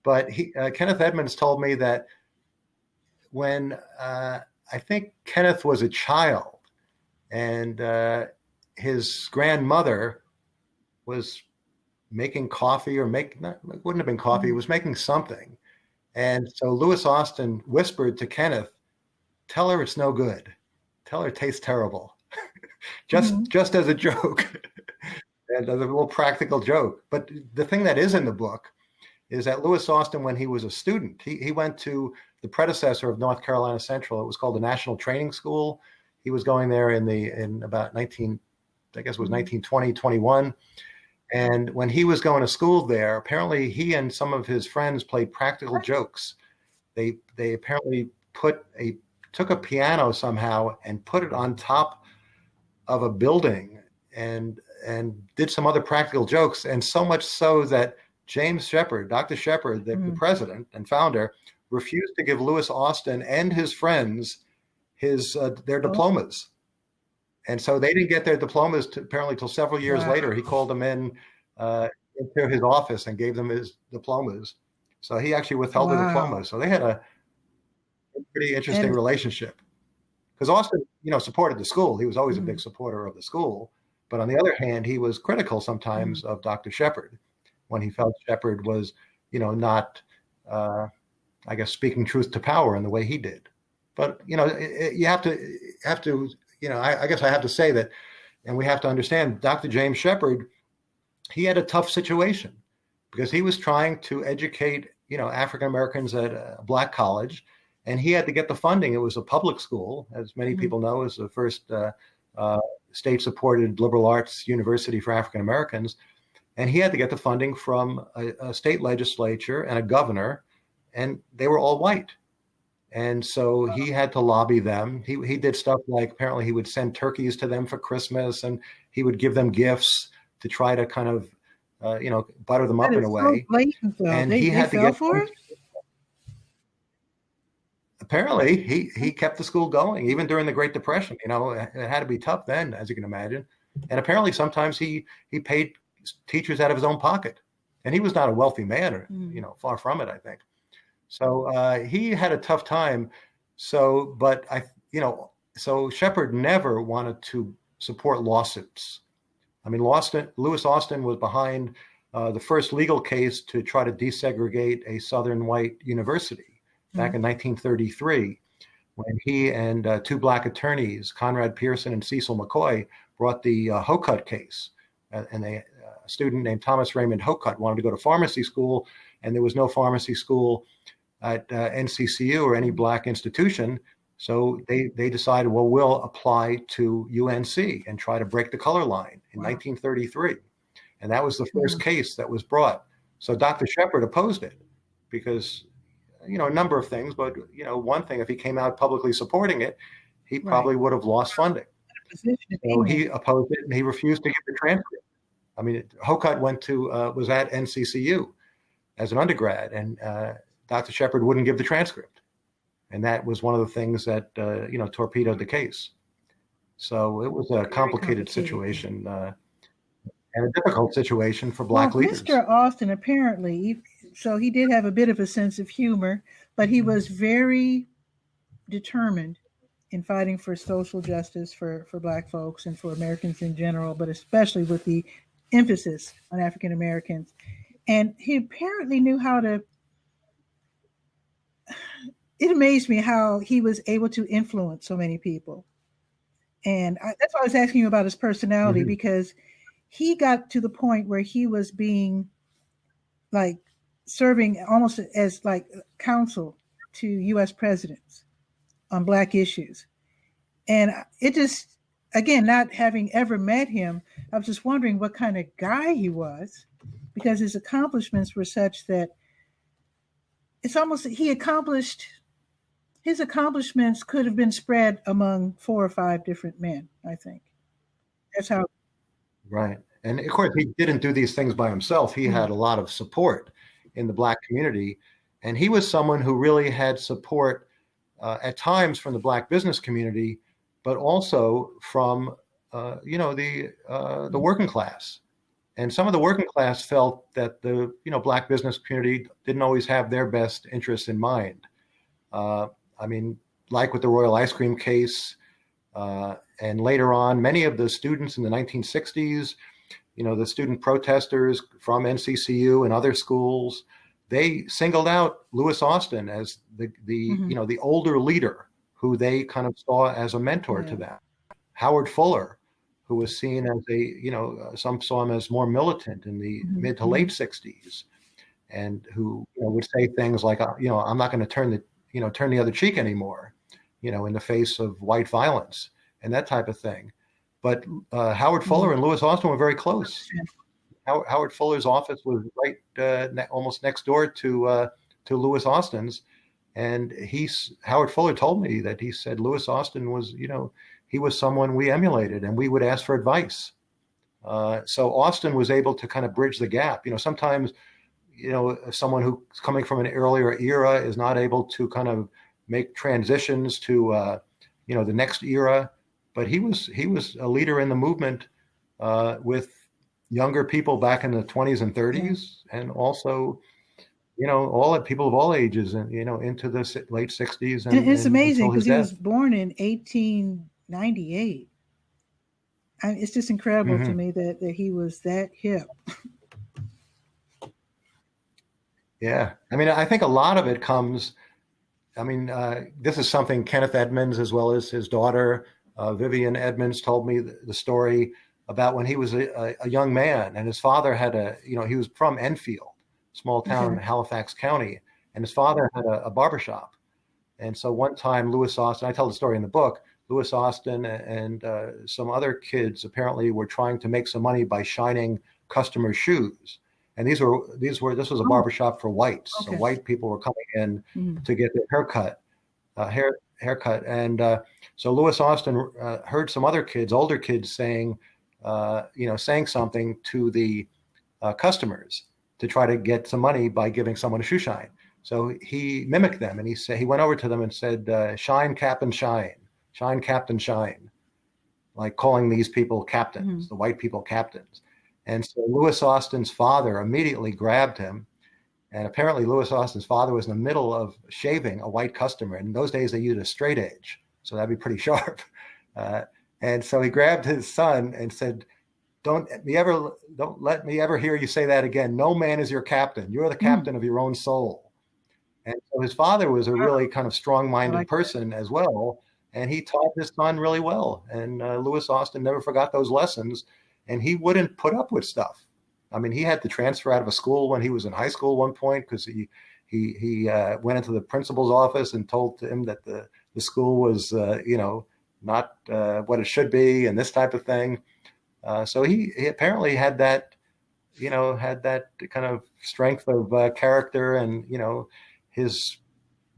But Kenneth Edmonds told me that when I think Kenneth was a child, and his grandmother was making coffee, or it wouldn't have been coffee, it was making something. And so Louis Austin whispered to Kenneth, tell her it's no good. Tell her it tastes terrible. just as a joke. And as a little practical joke. But the thing that is in the book is that Louis Austin, when he was a student, he went to the predecessor of North Carolina Central. It was called the National Training School. He was going there in about 1920, 21. And when he was going to school there, apparently he and some of his friends played practical jokes. They apparently took a piano somehow and put it on top of a building and did some other practical jokes. And so much so that James Shepard, Dr. Shepard, the president and founder, refused to give Louis Austin and his friends their diplomas. And so they didn't get their diplomas apparently till several years later. He called them into his office and gave them his diplomas. So he actually withheld the diplomas. So they had a pretty interesting relationship. Because Austin, supported the school. He was always a big supporter of the school. But on the other hand, he was critical sometimes of Dr. Shepard when he felt Shepard was, not, speaking truth to power in the way he did. But, you have to, I guess I have to say that, and we have to understand Dr. James Shepard, he had a tough situation because he was trying to educate, African Americans at a black college, and he had to get the funding. It was a public school, as many people know, is the first state-supported liberal arts university for African Americans. And he had to get the funding from a state legislature and a governor, and they were all white. And so he had to lobby them. He did stuff like, apparently he would send turkeys to them for Christmas, and he would give them gifts to try to kind of, butter them up in a way. And he had to get for it? Apparently he kept the school going, even during the Great Depression. It had to be tough then, as you can imagine. And apparently sometimes he paid teachers out of his own pocket. And he was not a wealthy man, far from it, I think. So he had a tough time. So Shepard never wanted to support lawsuits. I mean, Louis Austin was behind the first legal case to try to desegregate a Southern white university back in 1933, when he and two black attorneys, Conrad Pearson and Cecil McCoy, brought the Hocutt case. And a student named Thomas Raymond Hocutt wanted to go to pharmacy school, and there was no pharmacy school at NCCU or any black institution. So they decided, well, we'll apply to UNC and try to break the color line in 1933. And that was the first case that was brought. So Dr. Shepard opposed it because, a number of things, but, one thing, if he came out publicly supporting it, he probably would have lost funding. So he opposed it, and he refused to give the transcript. I mean, Hocutt was at NCCU as an undergrad, and Dr. Shepard wouldn't give the transcript. And that was one of the things that, torpedoed the case. So it was a complicated situation and a difficult situation for black leaders. Mr. Austin, apparently, so he did have a bit of a sense of humor, but he was very determined in fighting for social justice for black folks and for Americans in general, but especially with the emphasis on African Americans. And he apparently knew how to it amazed me how he was able to influence so many people. And that's why I was asking you about his personality, Mhm. because he got to the point where he was being like serving almost as like counsel to U.S. presidents on Black issues. And it just, again, not having ever met him, I was just wondering what kind of guy he was, because his accomplishments were such that it's almost he accomplished his accomplishments could have been spread among 4 or 5 different men. I think that's how. Right. And of course, he didn't do these things by himself. He Mm, had a lot of support in the Black community. And he was someone who really had support at times from the Black business community, but also from, the mm, working class. And some of the working class felt that the, Black business community didn't always have their best interests in mind. Uh, I mean, like with the Royal Ice Cream case, and later on, many of the students in the 1960s, the student protesters from NCCU and other schools, they singled out Lewis Austin as mhm. the older leader who they kind of saw as a mentor to Yeah. them. Howard Fuller, who was seen as some saw him as more militant in the Mhm, mid to late mhm. 60s, and who would say things like, I'm not going to turn the other cheek anymore, in the face of white violence and that type of thing. But Howard Fuller Mm. and Lewis Austin were very close. 100%. Howard Fuller's office was right almost next door to Lewis Austin's, and Howard Fuller told me that he said Lewis Austin was, he was someone we emulated, and we would ask for advice. So Austin was able to kind of bridge the gap. Sometimes someone who's coming from an earlier era is not able to kind of make transitions to the next era, but he was a leader in the movement with younger people back in the 20s and Yeah. 30s, and also all people of all ages, and into the late 60s And it's and amazing until because his he death. was born in 1898. It's just incredible to Hmm. me that he was that hip. Yeah, I mean, I think a lot of it comes. I mean, this is something Kenneth Edmonds, as well as his daughter, Vivian Edmonds, told me the story about when he was a young man, and his father had he was from Enfield, small town in Okay. Halifax County, and his father had a barbershop. And so one time, Lewis Austin, I tell the story in the book, Lewis Austin and some other kids apparently were trying to make some money by shining customers' shoes. And this was a Oh, barbershop for whites. So okay. white people were coming in Mm. to get their haircut. And so Lewis Austin heard some other kids, older kids, saying something to the customers to try to get some money by giving someone a shoe shine. So he mimicked them, and he went over to them and said, "Shine, Captain, shine, shine, Captain, shine," like calling these people captains, Mhm. the white people captains. And so Lewis Austin's father immediately grabbed him, and apparently Lewis Austin's father was in the middle of shaving a white customer. In those days, they used a straight edge, so that'd be pretty sharp. Uh, and so he grabbed his son and said, don't let me ever hear you say that again. No man is your captain. You're the Mm. captain of your own soul." And so his father was a really kind of I strong-minded like that. person as well, and he taught his son really well. And Lewis Austin never forgot those lessons, and he wouldn't put up with stuff. I mean, he had to transfer out of a school when he was in high school at one point because he went into the principal's office and told him that the school was not what it should be and this type of thing. So he apparently had that kind of strength of character, and his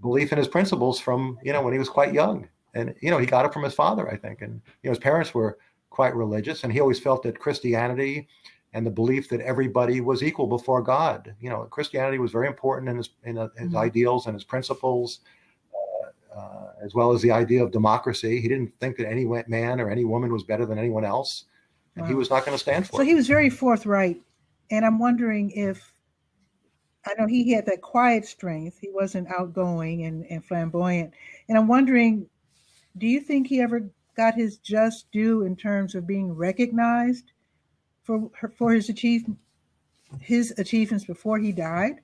belief in his principles from when he was quite young, and he got it from his father, I think. And his parents were quite religious, and he always felt that Christianity and the belief that everybody was equal before God, Christianity was very important in his Mhm. ideals and his principles, as well as the idea of democracy. He didn't think that any man or any woman was better than anyone else, and he Wow. was not going to stand So for it. he was very forthright. And I'm wondering if, I know he had that quiet strength. He wasn't outgoing and flamboyant. And I'm wondering, do you think he ever got his just due in terms of being recognized for his achievements before he died?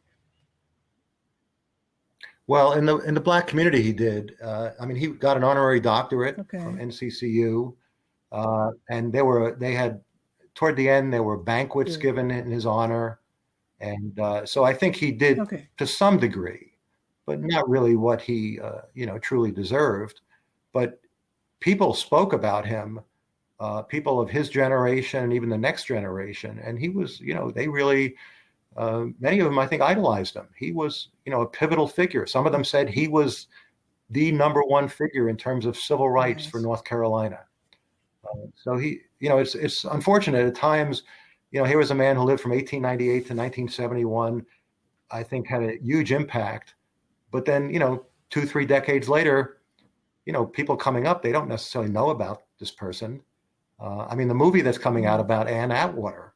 Well, in the black community, he did. I mean, he got an honorary doctorate from Okay. NCCU, and they had toward the end there were banquets Good. given in his honor, and so I think he did Okay. to some degree, but not really what he truly deserved. But people spoke about him, people of his generation and even the next generation, and he was, they really many of them, I think, idolized him. He was, a pivotal figure. Some of them said he was the number one figure in terms of civil rights for Yes. North Carolina. So it's unfortunate at times. Here was a man who lived from 1898 to 1971. I think had a huge impact. But then, 2, 3 decades later, people coming up, they don't necessarily know about this person. I mean, the movie that's coming out about Anne Atwater.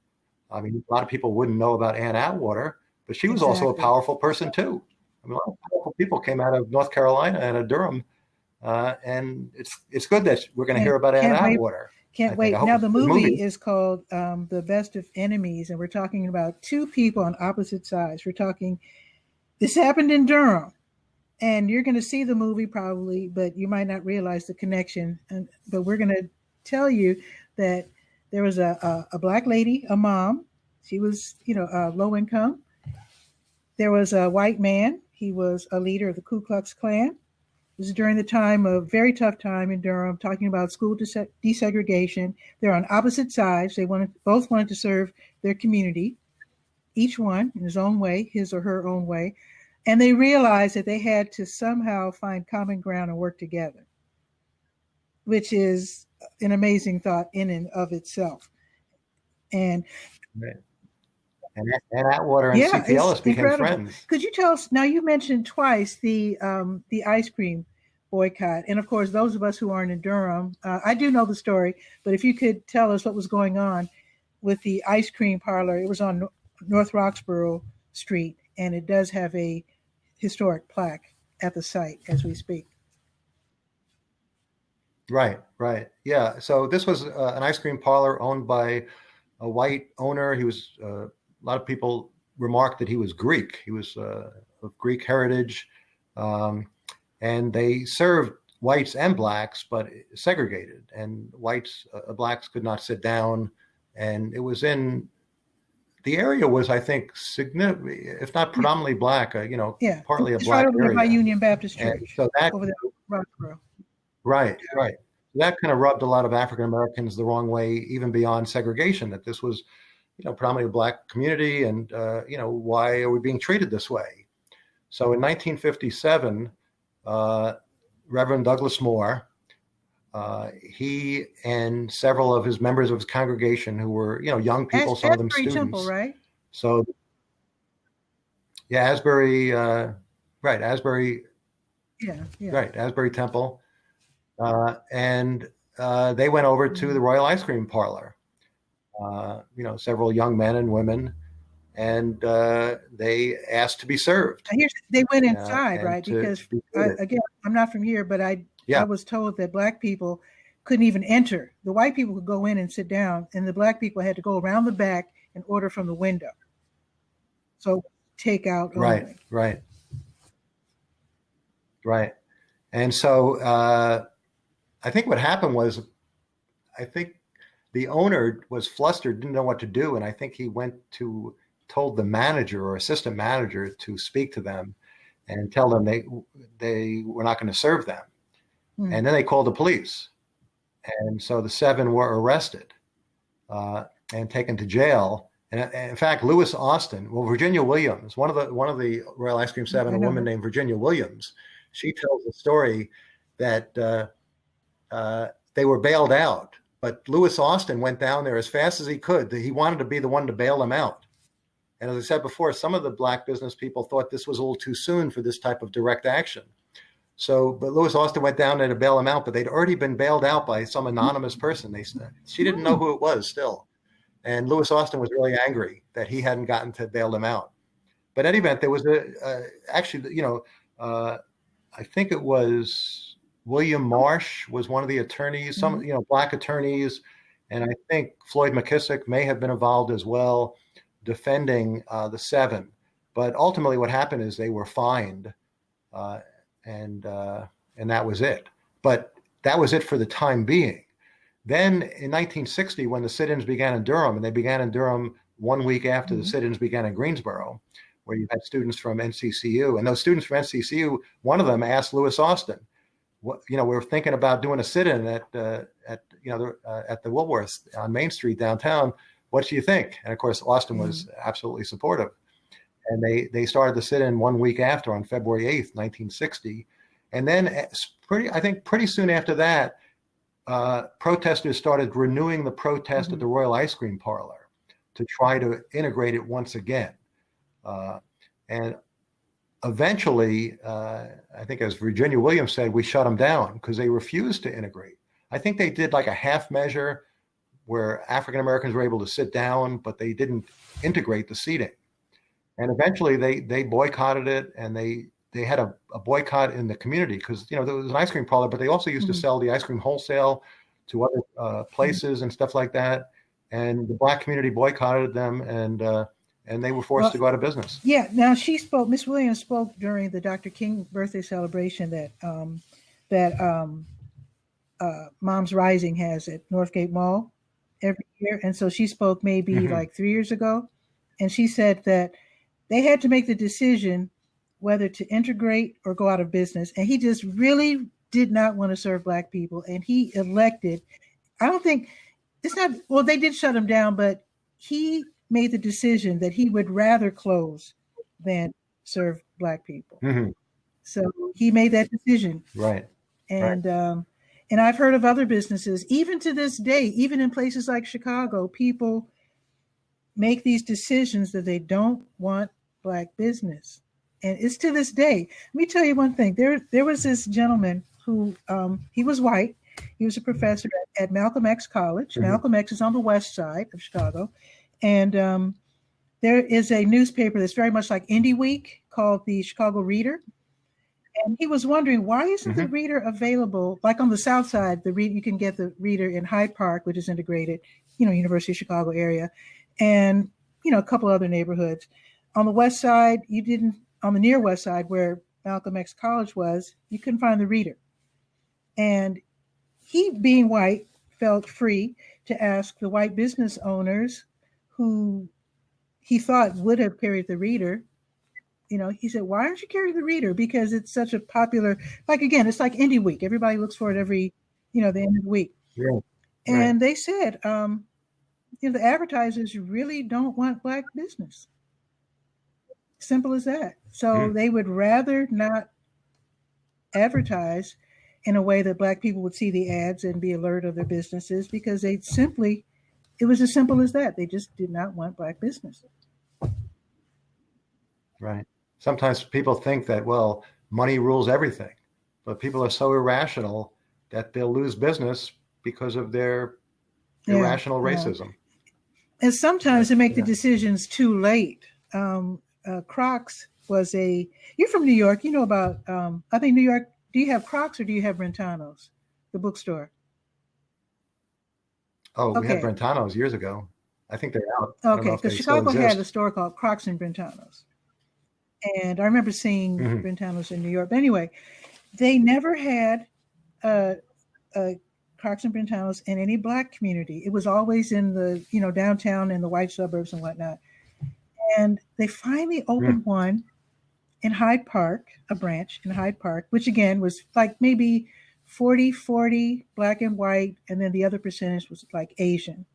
I mean, a lot of people wouldn't know about Anne Atwater, but she was also a Exactly. powerful person too. I mean, a lot of powerful people came out of North Carolina and of Durham, and it's good that we're going to hear about Anne Can't wait. Atwater. I Can't think. I wait. hope Now it's the a good movie movie. is called The Best of Enemies, and we're talking about two people on opposite sides. We're talking this happened in Durham, and you're going to see the movie probably, but you might not realize the connection. But we're going to tell you that there was a black lady, a mom. She was, low income. There was a white man. He was a leader of the Ku Klux Klan. This is during the time of very tough time in Durham, talking about school desegregation. They're on opposite sides. They both wanted to serve their community, each one in his own way, his or her own way. And they realized that they had to somehow find common ground and work together, which is an amazing thought in and of itself. And Right. And Anne Atwater and yeah, C.T. it's Ellis became incredible. friends. Could you tell us now? You mentioned twice the ice cream boycott, and of course, those of us who aren't in Durham, I do know the story. But if you could tell us what was going on with the ice cream parlor, it was on North Roxborough Street, and it does have a historic plaque at the site as we speak. Right, right. Yeah. So this was an ice cream parlor owned by a white owner. He was a lot of people remarked that he was Greek. He was of Greek heritage, um, and they served whites and blacks, but segregated. And blacks could not sit down. And it was in the area was, I think, significant, if not Yeah, predominantly black. yeah. Partly a It's right black over there by area. Union Baptist And Church, so that over there, Roxborough. right, right. That kind of rubbed a lot of African Americans the wrong way, even beyond segregation. That this was, predominantly a black community, and why are we being treated this way? So in 1957, uh, Reverend Douglas Moore, he and several of his members of his congregation, who were young people, some of them Asbury Temple, students. right? So yeah, Asbury, right, Asbury, Yeah, yeah. right, Asbury Temple. And they went over to the Mhm. Royal Ice Cream Parlor. Several young men and women, and they asked to be served They went inside, and right? to Because be treated. again, I'm not from here, but I Yeah, was told that black people couldn't even enter. The white people could go in and sit down, and the black people had to go around the back and order from the window. So takeout right, only. right, right. And so I think what happened was, I think the owner was flustered, didn't know what to do, and I think he told the manager or assistant manager to speak to them and tell them they were not going to serve them. Hmm. And then they called the police. And so the 7 were arrested and taken to jail. And in fact, Virginia Williams, one of the Royal Ice Cream 7, I a know woman her. named Virginia Williams, she tells a story that they were bailed out, but Lewis Austin went down there as fast as he could. He wanted to be the one to bail them out. And as I said before, some of the black business people thought this was a little too soon for this type of direct action. But Lewis Austin went down there to bail him out, but they'd already been bailed out by some anonymous person. They said she didn't know Hmm. who it was still, and Lewis Austin was really angry that he hadn't gotten to bail them out. But in any event, there was actually, I think it was William Marsh was one of the attorneys, some Mhm. black attorneys, and I think Floyd McKissick may have been involved as well, defending the 7. But ultimately, what happened is they were fined uh, and that was it. But that was it for the time being. Then in 1960, when the sit-ins began in Durham, and they began in Durham 1 week after the sit-ins began in Greensboro, where you had students from NCCU, and those students from NCCU, one of them asked Lewis Austin, "What, we're thinking about doing a sit-in at the Woolworth on Main Street downtown. What do you think?" And of course, Austin was absolutely supportive, and they started the sit-in 1 week after, on February 8th, 1960, and then pretty soon after that, protesters started renewing the protest at the Royal Ice Cream Parlor to try to integrate it once again. And eventually, I think, as Virginia Williams said, we shut them down because they refused to integrate. I think they did like a half measure where African Americans were able to sit down, but they didn't integrate the seating. And eventually they boycotted it, and they had a boycott in the community because, there was an ice cream parlor, but they also used to sell the ice cream wholesale to other places and stuff like that. And the Black community boycotted them, and they were forced to go out of business. Yeah. Now Miss Williams spoke during the Dr. King birthday celebration that Moms Rising has at Northgate Mall every year. And so she spoke maybe like 3 years ago. And she said that they had to make the decision whether to integrate or go out of business. And he just really did not want to serve Black people. And he elected, they did shut him down, but he made the decision that he would rather close than serve Black people. So he made that decision. Right. And and I've heard of other businesses, even to this day, even in places like Chicago, people make these decisions that they don't want Black business. And it's to this day. Let me tell you one thing. There was this gentleman who, he was white. He was a professor at Malcolm X College. Malcolm X is on the west side of Chicago. And there is a newspaper that's very much like Indie Week called the Chicago Reader. And he was wondering, why isn't the Reader available? Like on the south side, you can get the Reader in Hyde Park, which is integrated, University of Chicago area, and, a couple other neighborhoods. On the west side, on the near west side where Malcolm X College was, you couldn't find the Reader. And he, being white, felt free to ask the white business owners who he thought would have carried the Reader. He said, "Why aren't you carrying the Reader?" Because it's such a popular, again, it's like Indie Week. Everybody looks for it every, the end of the week. Yeah. And they said, the advertisers really don't want Black business. Simple as that. So they would rather not advertise in a way that Black people would see the ads and be alert of their businesses, because it was as simple as that. They just did not want Black business. Right. Sometimes people think that, well, money rules everything, but people are so irrational that they'll lose business because of their irrational racism. And sometimes they make the decisions too late. Crocs was you're from New York, about, I think New York, do you have Crocs or do you have Brentano's, the bookstore? Oh, we had Brentano's years ago. I think they're out. Okay, because Chicago had a store called Crocs and Brentano's. And I remember seeing Brentano's in New York. But anyway, they never had Crocs and Brentano's in any Black community. It was always in the, downtown and the white suburbs and whatnot. And they finally opened one in Hyde Park, a branch in Hyde Park, which again was like maybe 40-40 Black and white. And then the other percentage was like Asian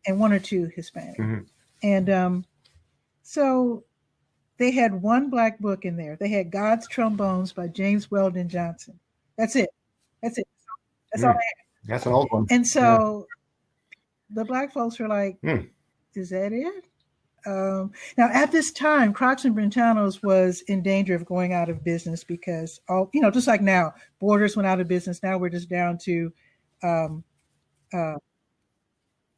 and one or two Hispanic. And so they had one Black book in there. They had God's Trombones by James Weldon Johnson. That's it. That's all they had. That's an old one. And so the Black folks were like, is that it? Now, at this time, Crocs and Brentano's was in danger of going out of business because, just like now, Borders went out of business. Now we're just down to Barnes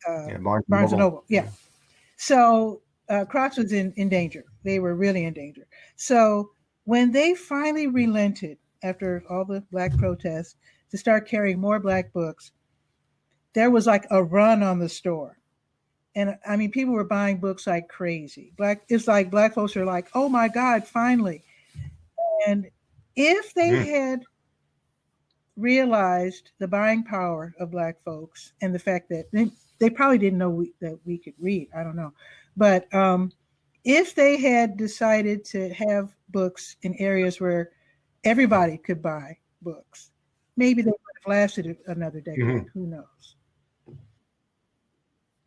and Noble. Yeah. So Crocs was in danger. They were really in danger. So when they finally relented after all the Black protests to start carrying more Black books, there was like a run on the store. And I mean, people were buying books like crazy. It's like Black folks are like, oh my God, finally. And if they had realized the buying power of Black folks and the fact that they probably didn't know that we could read, I don't know. But if they had decided to have books in areas where everybody could buy books, maybe they would have lasted another decade. Who knows?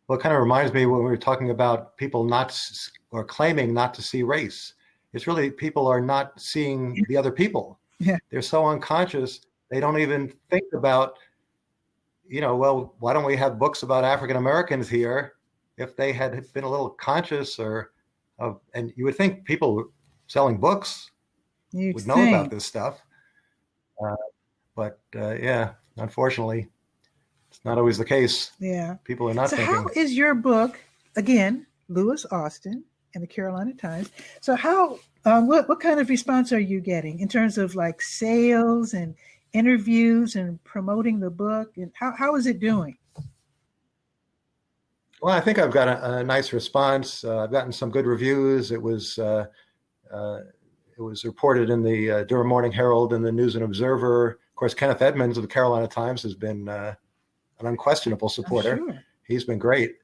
Well, it kind of reminds me when we were talking about people not or claiming not to see race. It's really people are not seeing the other people. Yeah. They're so unconscious, they don't even think about, well, why don't we have books about African Americans here? If they had been a little conscious and you would think people selling books would know about this stuff. But yeah, unfortunately, it's not always the case. Yeah. People are not thinking. So how is your book, again, Lewis Austin and the Carolina Times, so how, what kind of response are you getting in terms of like sales and interviews and promoting the book? And how is it doing? Well, I think I've got a nice response. I've gotten some good reviews. It was reported in the Durham Morning Herald and the News and Observer. Of course, Kenneth Edmonds of the Carolina Times has been an unquestionable supporter. Sure. He's been great.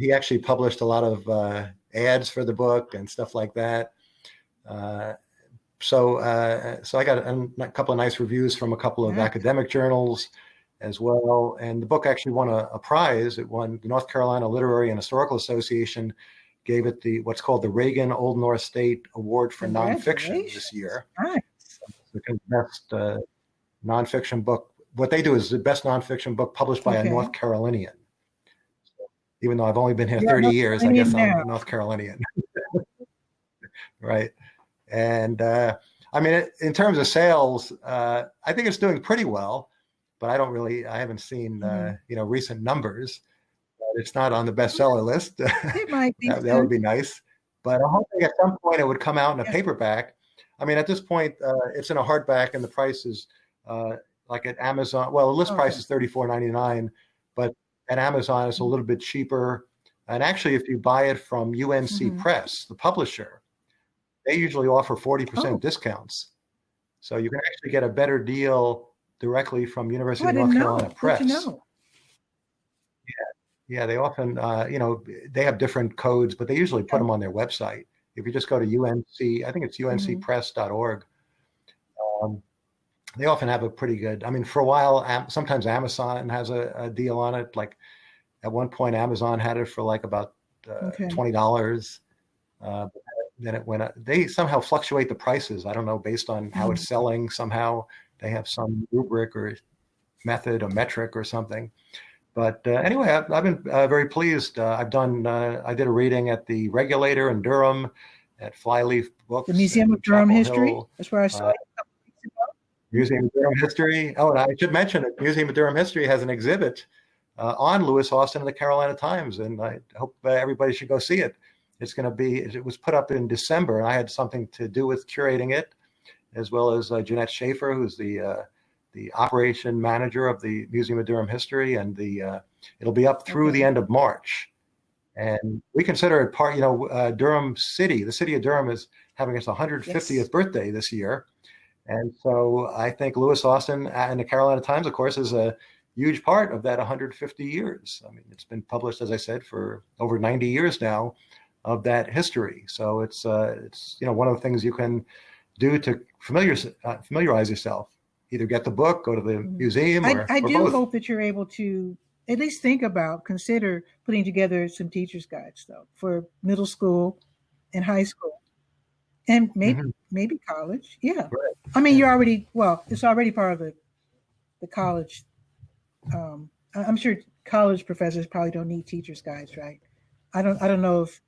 He actually published a lot of ads for the book and stuff like that. So I got a couple of nice reviews from a couple of academic journals as well. And the book actually won a prize. It won the North Carolina Literary and Historical Association gave it what's called the Reagan Old North State Award for Nonfiction this year. Nice. So the best nonfiction book. What they do is the best nonfiction book published by a North Carolinian. So even though I've only been here 30 years, I guess I'm a North Carolinian. Right. And I mean, in terms of sales, I think it's doing pretty well, but I haven't seen, recent numbers. It's not on the bestseller list. It might be. that would be nice. But I'm hoping at some point it would come out in a paperback. I mean, at this point, it's in a hardback, and the price is like at Amazon. Well, the list price is $34.99, but at Amazon it's a little bit cheaper. And actually, if you buy it from UNC Press, the publisher, they usually offer 40% discounts. So you can actually get a better deal directly from University of North Carolina Press. Yeah, they often, they have different codes, but they usually put them on their website. If you just go to UNC, I think it's uncpress.org, they often have a pretty good, I mean, for a while, sometimes Amazon has a deal on it. Like at one point, Amazon had it for like about $20. Then it went up. They somehow fluctuate the prices. I don't know, based on how it's selling. Somehow they have some rubric or method or metric or something. But anyway, I've been very pleased. I did a reading at the Regulator in Durham, at Flyleaf Books. The Museum of Durham History. That's where I saw it a couple weeks ago. Museum of Durham History. Oh, and I should mention that Museum of Durham History has an exhibit on Lewis Austin and the Carolina Times, and I hope everybody should go see it. It was put up in December, and I had something to do with curating it, as well as Jeanette Schaefer, who's the operation manager of the Museum of Durham History, and it'll be up through the end of March. And we consider it part, Durham City, the city of Durham is having its 150th birthday this year. And so I think Lewis Austin and the Carolina Times, of course, is a huge part of that 150 years. I mean, it's been published, as I said, for over 90 years now of that history. So it's one of the things you can do to familiarize yourself. Either get the book, go to the museum, or I do both. hope that you're able to at least consider putting together some teacher's guides, though, for middle school and high school, and maybe college. Yeah, right. I mean, it's already part of the college. I'm sure college professors probably don't need teacher's guides, right? I don't know if.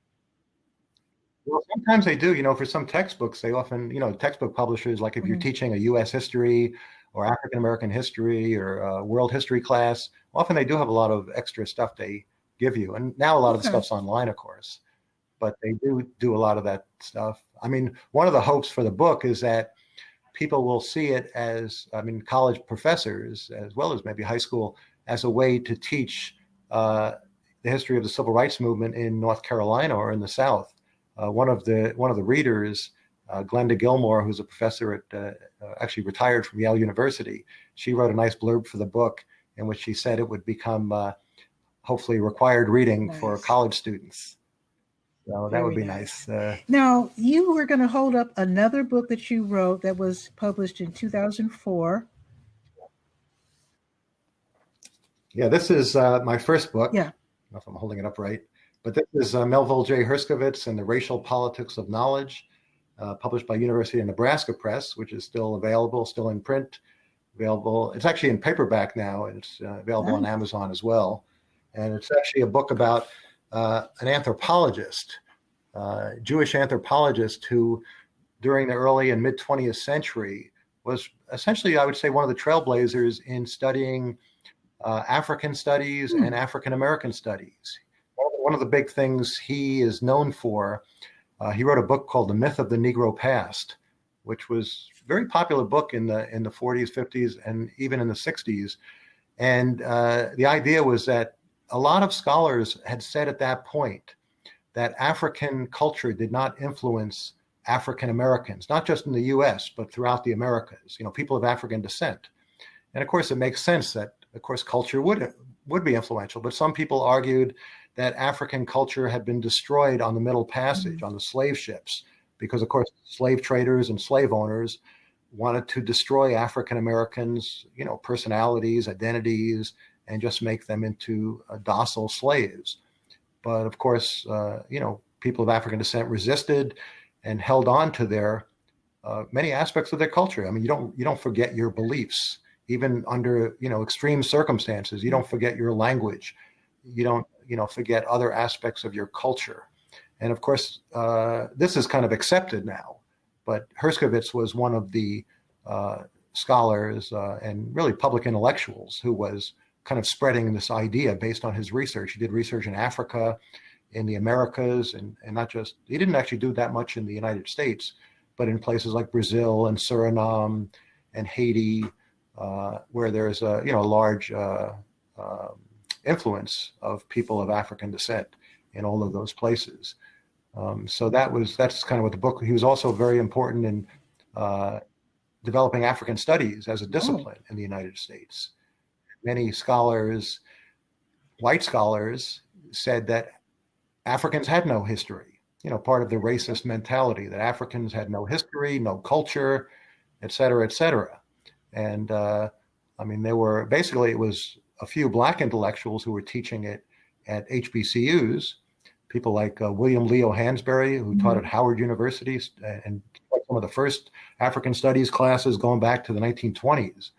Well, sometimes they do. For some textbooks, they often, textbook publishers, like if you're teaching a U.S. history or African American history or a world history class, often they do have a lot of extra stuff they give you. And now a lot of the stuff's online, of course, but they do a lot of that stuff. I mean, one of the hopes for the book is that people will see it as, college professors, as well as maybe high school, as a way to teach the history of the civil rights movement in North Carolina or in the South. One of the readers Glenda Gilmore, who's a professor at, actually retired from Yale University, she wrote a nice blurb for the book in which she said it would become hopefully required reading for college students. So that would be nice. Now, you were going to hold up another book that you wrote that was published in 2004. Yeah, this is my first book. Yeah. I don't know if I'm holding it up right, but this is Melville J. Herskovits and the Racial Politics of Knowledge, published by University of Nebraska Press, which is still available, still in print, available. It's actually in paperback now, and it's available on Amazon as well. And it's actually a book about an anthropologist, Jewish anthropologist, who during the early and mid 20th century was essentially, I would say, one of the trailblazers in studying African studies and African American studies. One of the big things he is known for, he wrote a book called The Myth of the Negro Past, which was a very popular book in the 40s, 50s, and even in the 60s. And the idea was that a lot of scholars had said at that point that African culture did not influence African Americans, not just in the US, but throughout the Americas, people of African descent. And of course, it makes sense that, of course, culture would be influential, but some people argued that African culture had been destroyed on the Middle Passage, on the slave ships, because, of course, slave traders and slave owners wanted to destroy African Americans, personalities, identities, and just make them into docile slaves. But of course, people of African descent resisted and held on to their many aspects of their culture. I mean, you don't forget your beliefs, even under extreme circumstances. You don't forget your language. You don't forget other aspects of your culture. And of course, this is kind of accepted now. But Herskovits was one of the scholars and really public intellectuals who was kind of spreading this idea based on his research. He did research in Africa, in the Americas, and not just, he didn't actually do that much in the United States, but in places like Brazil and Suriname and Haiti, where there's a large influence of people of African descent in all of those places. So that's kind of what the book. He was also very important in developing African studies as a discipline in the United States. Many scholars, white scholars, said that Africans had no history. Part of the racist mentality that Africans had no history, no culture, et cetera, et cetera. And there were basically, it was a few Black intellectuals who were teaching it at HBCUs, people like William Leo Hansberry, who taught at Howard University and taught some of the first African studies classes going back to the 1920s.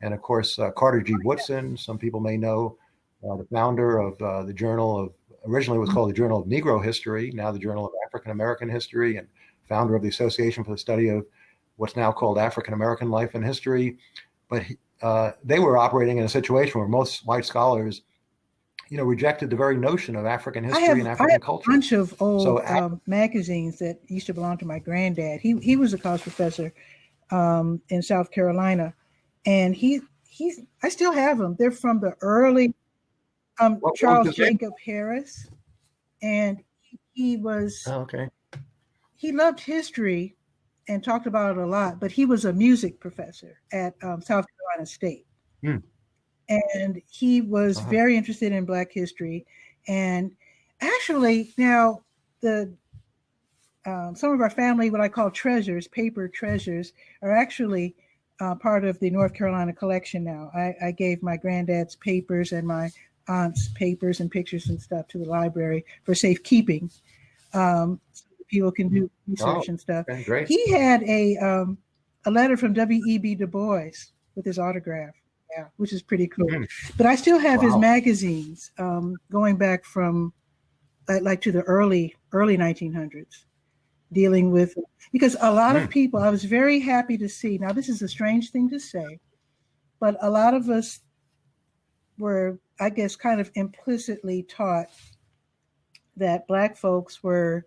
And of course, Carter G. Woodson, some people may know, the founder of the Journal of, originally it was called the Journal of Negro History, now the Journal of African American History, and founder of the Association for the Study of what's now called African American Life and History. But they were operating in a situation where most white scholars, rejected the very notion of African history and African culture. I have a bunch of old magazines that used to belong to my granddad. He was a college professor in South Carolina, and I still have them. They're from the early Charles Jacob Harris, and he was he loved history and talked about it a lot, but he was a music professor at South Carolina State. And he was very interested in Black history. And actually now some of our family, what I call treasures, paper treasures, are actually part of the North Carolina collection now. I gave my granddad's papers and my aunt's papers and pictures and stuff to the library for safekeeping. So people can do research and stuff. Okay, great. He had a letter from W.E.B. Du Bois with his autograph, which is pretty cool. But I still have his magazines going back from like to the early 1900s, dealing with, because a lot of people, I was very happy to see, now this is a strange thing to say, but a lot of us were, I guess, kind of implicitly taught that Black folks were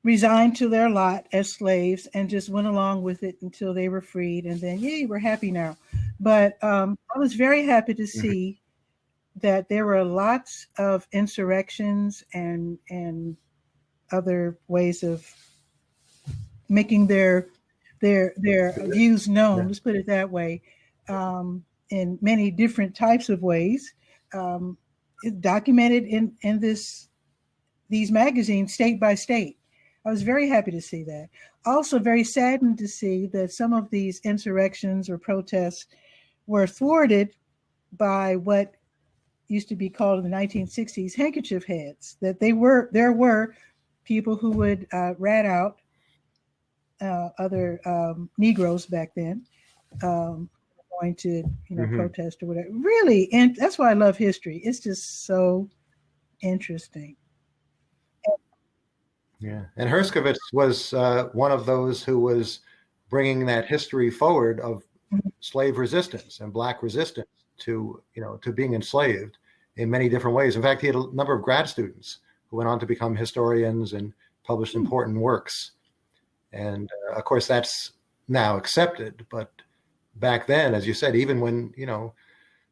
resigned to their lot as slaves and just went along with it until they were freed, and then yay, we're happy now. But I was very happy to see that there were lots of insurrections and other ways of making their views known. Let's put it that way, in many different types of ways. Documented in these magazines, state by state. I was very happy to see that. Also, very saddened to see that some of these insurrections or protests were thwarted by what used to be called in the 1960s handkerchief heads. That there were people who would rat out other Negroes back then, going to protest or whatever. Really, and that's why I love history. It's just so interesting. Yeah, and Herskovits was one of those who was bringing that history forward of slave resistance and Black resistance to being enslaved in many different ways. In fact, he had a number of grad students who went on to become historians and published important works. And of course, that's now accepted. But back then, as you said, even when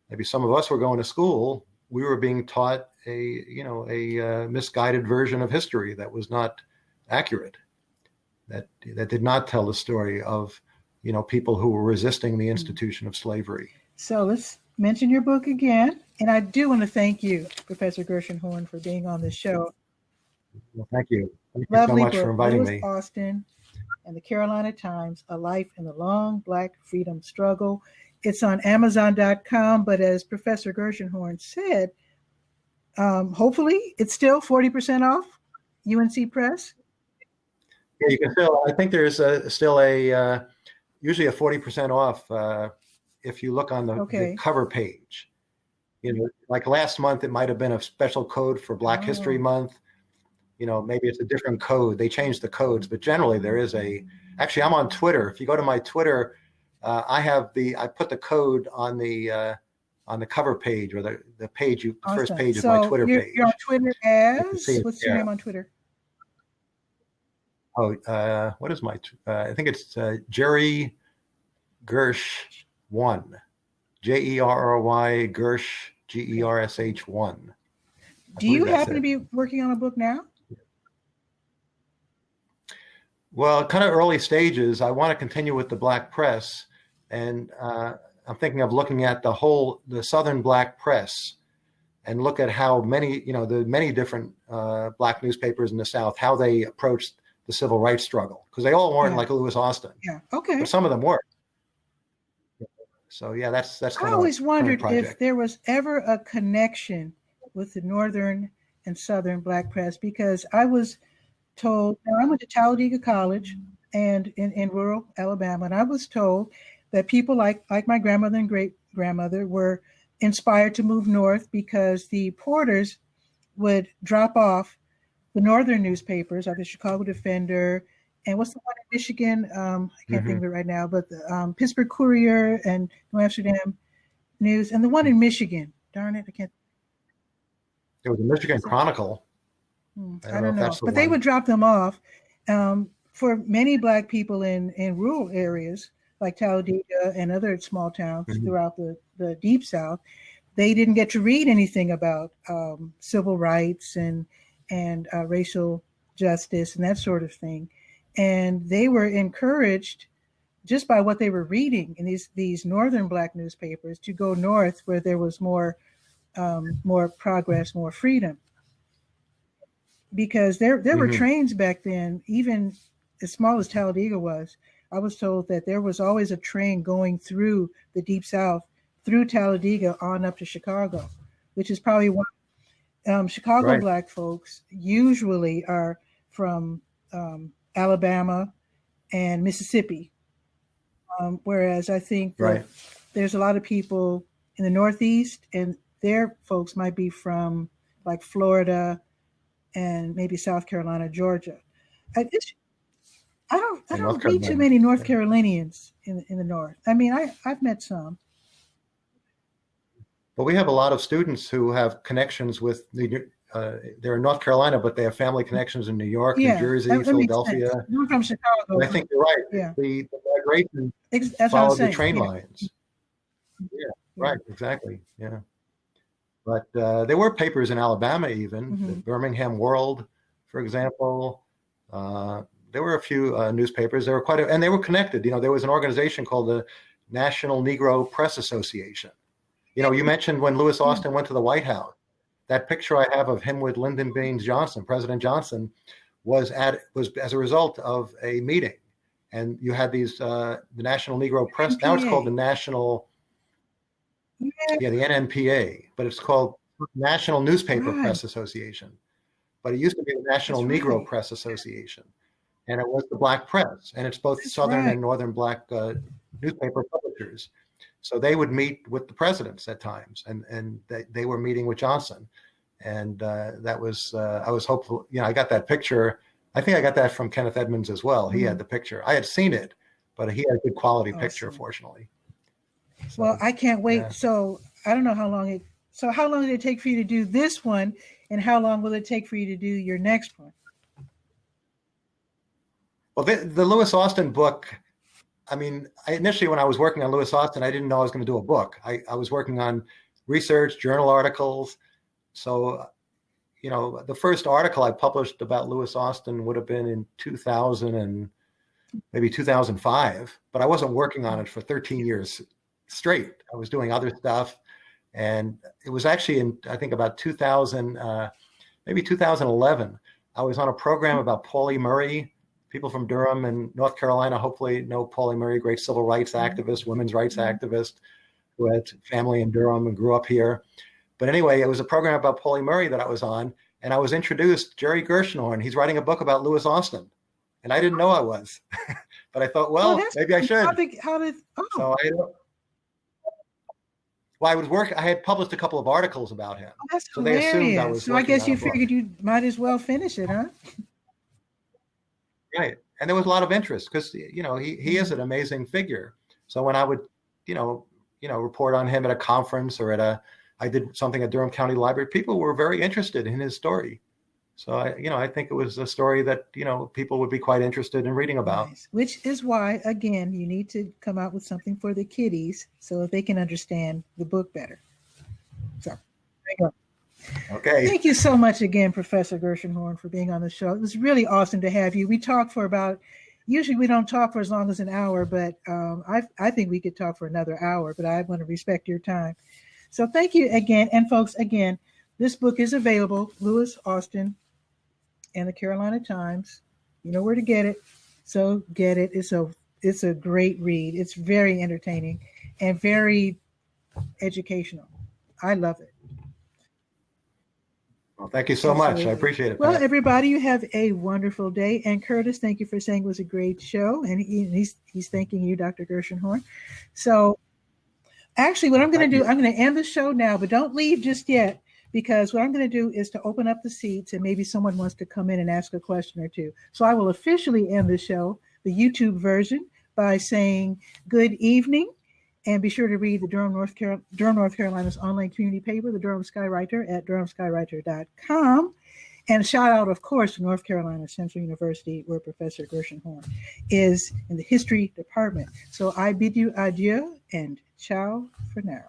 maybe some of us were going to school, we were being taught a misguided version of history that was not accurate, that did not tell the story of people who were resisting the institution of slavery. So let's mention your book again, and I do want to thank you, Professor Gershenhorn, for being on the show. Well, thank you. Thank you Lovely so much book. for inviting Lewis me. Austin and the Carolina Times: A Life in the Long Black Freedom Struggle. It's on Amazon.com, but as Professor Gershenhorn said, hopefully it's still 40% off, UNC Press. Yeah, you can still. I think there's still usually a 40% off if you look on the cover page. Like last month, it might have been a special code for Black History Month. Maybe it's a different code. They changed the codes, but generally there is actually, I'm on Twitter. If you go to my Twitter, I put the code on the cover page or the page, the first page of my Twitter page. You're on Twitter what's your name on Twitter? Oh, what is my, I think it's Jerry Gersh 1, Jerry Gersh, Gersh 1. Do you happen to be working on a book now? Well, kind of early stages. I want to continue with the Black press, and I'm thinking of looking at the Southern Black press, and look at how many, the many different Black newspapers in the South, how they approached the civil rights struggle, because they all weren't like Lewis Austin. Yeah. Okay. But some of them were. So yeah, that's kind of. I always wondered if there was ever a connection with the Northern and Southern Black press, because I was told, I went to Talladega College and in rural Alabama, and I was told that people like my grandmother and great grandmother were inspired to move north because the porters would drop off the northern newspapers, like the Chicago Defender, and what's the one in Michigan? I can't think of it right now, but the Pittsburgh Courier and New Amsterdam News, and the one in Michigan. Darn it, I can't. It was the Michigan Chronicle. I don't know, but they would drop them off. For many Black people in rural areas like Talladega and other small towns throughout the Deep South, they didn't get to read anything about civil rights and racial justice and that sort of thing. And they were encouraged just by what they were reading in these northern Black newspapers to go north, where there was more progress, more freedom. Because there were trains back then, even as small as Talladega was. I was told that there was always a train going through the Deep South, through Talladega on up to Chicago, which is probably why Chicago Black folks usually are from Alabama and Mississippi. Whereas I think that there's a lot of people in the Northeast, and their folks might be from like Florida and maybe South Carolina, Georgia. I don't meet too many North Carolinians in the North. I mean, I've met some. But we have a lot of students who have connections with they're in North Carolina, but they have family connections in New York, New Jersey, Philadelphia. I'm from Chicago. And I think you're right. Yeah. The migration That's followed the train lines. Yeah, right, exactly. Yeah. But there were papers in Alabama even, the Birmingham World, for example, a few newspapers. There were and they were connected. There was an organization called the National Negro Press Association. You mentioned when Lewis Austin went to the White House. That picture I have of him with Lyndon Baines Johnson, President Johnson, was as a result of a meeting. And you had these the National Negro Press. NPA. Now it's called the National, the NNPA, but it's called National Newspaper Press Association. But it used to be the National Negro Press Association, and it was the black press, and it's both Southern and Northern black newspaper publishers. So they would meet with the presidents at times, and they were meeting with Johnson, and that was I was hopeful. I got that picture. I think I got that from Kenneth Edmonds as well. He had the picture. I had seen it, but he had a good quality picture, fortunately. So, well, I can't wait. Yeah. So I don't know how long how long did it take for you to do this one, and how long will it take for you to do your next one? Well, the Lewis Austin book, I mean, initially when I was working on Lewis Austin, I didn't know I was going to do a book. I was working on research, journal articles. So, the first article I published about Lewis Austin would have been in 2000 and maybe 2005, but I wasn't working on it for 13 years straight. I was doing other stuff. And it was actually in, I think, about 2000, maybe 2011. I was on a program about Pauli Murray. People from Durham and North Carolina hopefully know Pauli Murray, great civil rights activist, women's rights activist, who had family in Durham and grew up here. But anyway, it was a program about Pauli Murray that I was on, and I was introduced, Jerry Gershenhorn. He's writing a book about Lewis Austin, and I didn't know I was. But I thought, well, maybe I should. So I had published a couple of articles about him. Oh, that's so they assumed I was. So I guess you figured you might as well finish it, huh? Right. And there was a lot of interest because, he is an amazing figure. So when I would, report on him at a conference or I did something at Durham County Library, people were very interested in his story. So I think it was a story that, people would be quite interested in reading about. Nice. Which is why, again, you need to come out with something for the kiddies so that they can understand the book better. So there you go. Okay. Thank you so much again, Professor Gershenhorn, for being on the show. It was really awesome to have you. We talked for usually we don't talk for as long as an hour, but I think we could talk for another hour, but I want to respect your time. So thank you again. And folks, again, this book is available, Lewis Austin and the Carolina Times. You know where to get it. So get it. It's a great read. It's very entertaining and very educational. I love it. Well, thank you so much. I appreciate it. Well, everybody, you have a wonderful day. And Curtis, thank you for saying it was a great show. And he's thanking you, Dr. Gershenhorn. So actually, what I'm going to do, I'm going to end the show now, but don't leave just yet, because what I'm going to do is to open up the seats and maybe someone wants to come in and ask a question or two. So I will officially end the show, the YouTube version, by saying good evening. And be sure to read the Durham, North Carolina's online community paper, the Durham Skywriter, at durhamskywriter.com. And shout out, of course, to North Carolina Central University, where Professor Gershenhorn is in the history department. So I bid you adieu and ciao for now.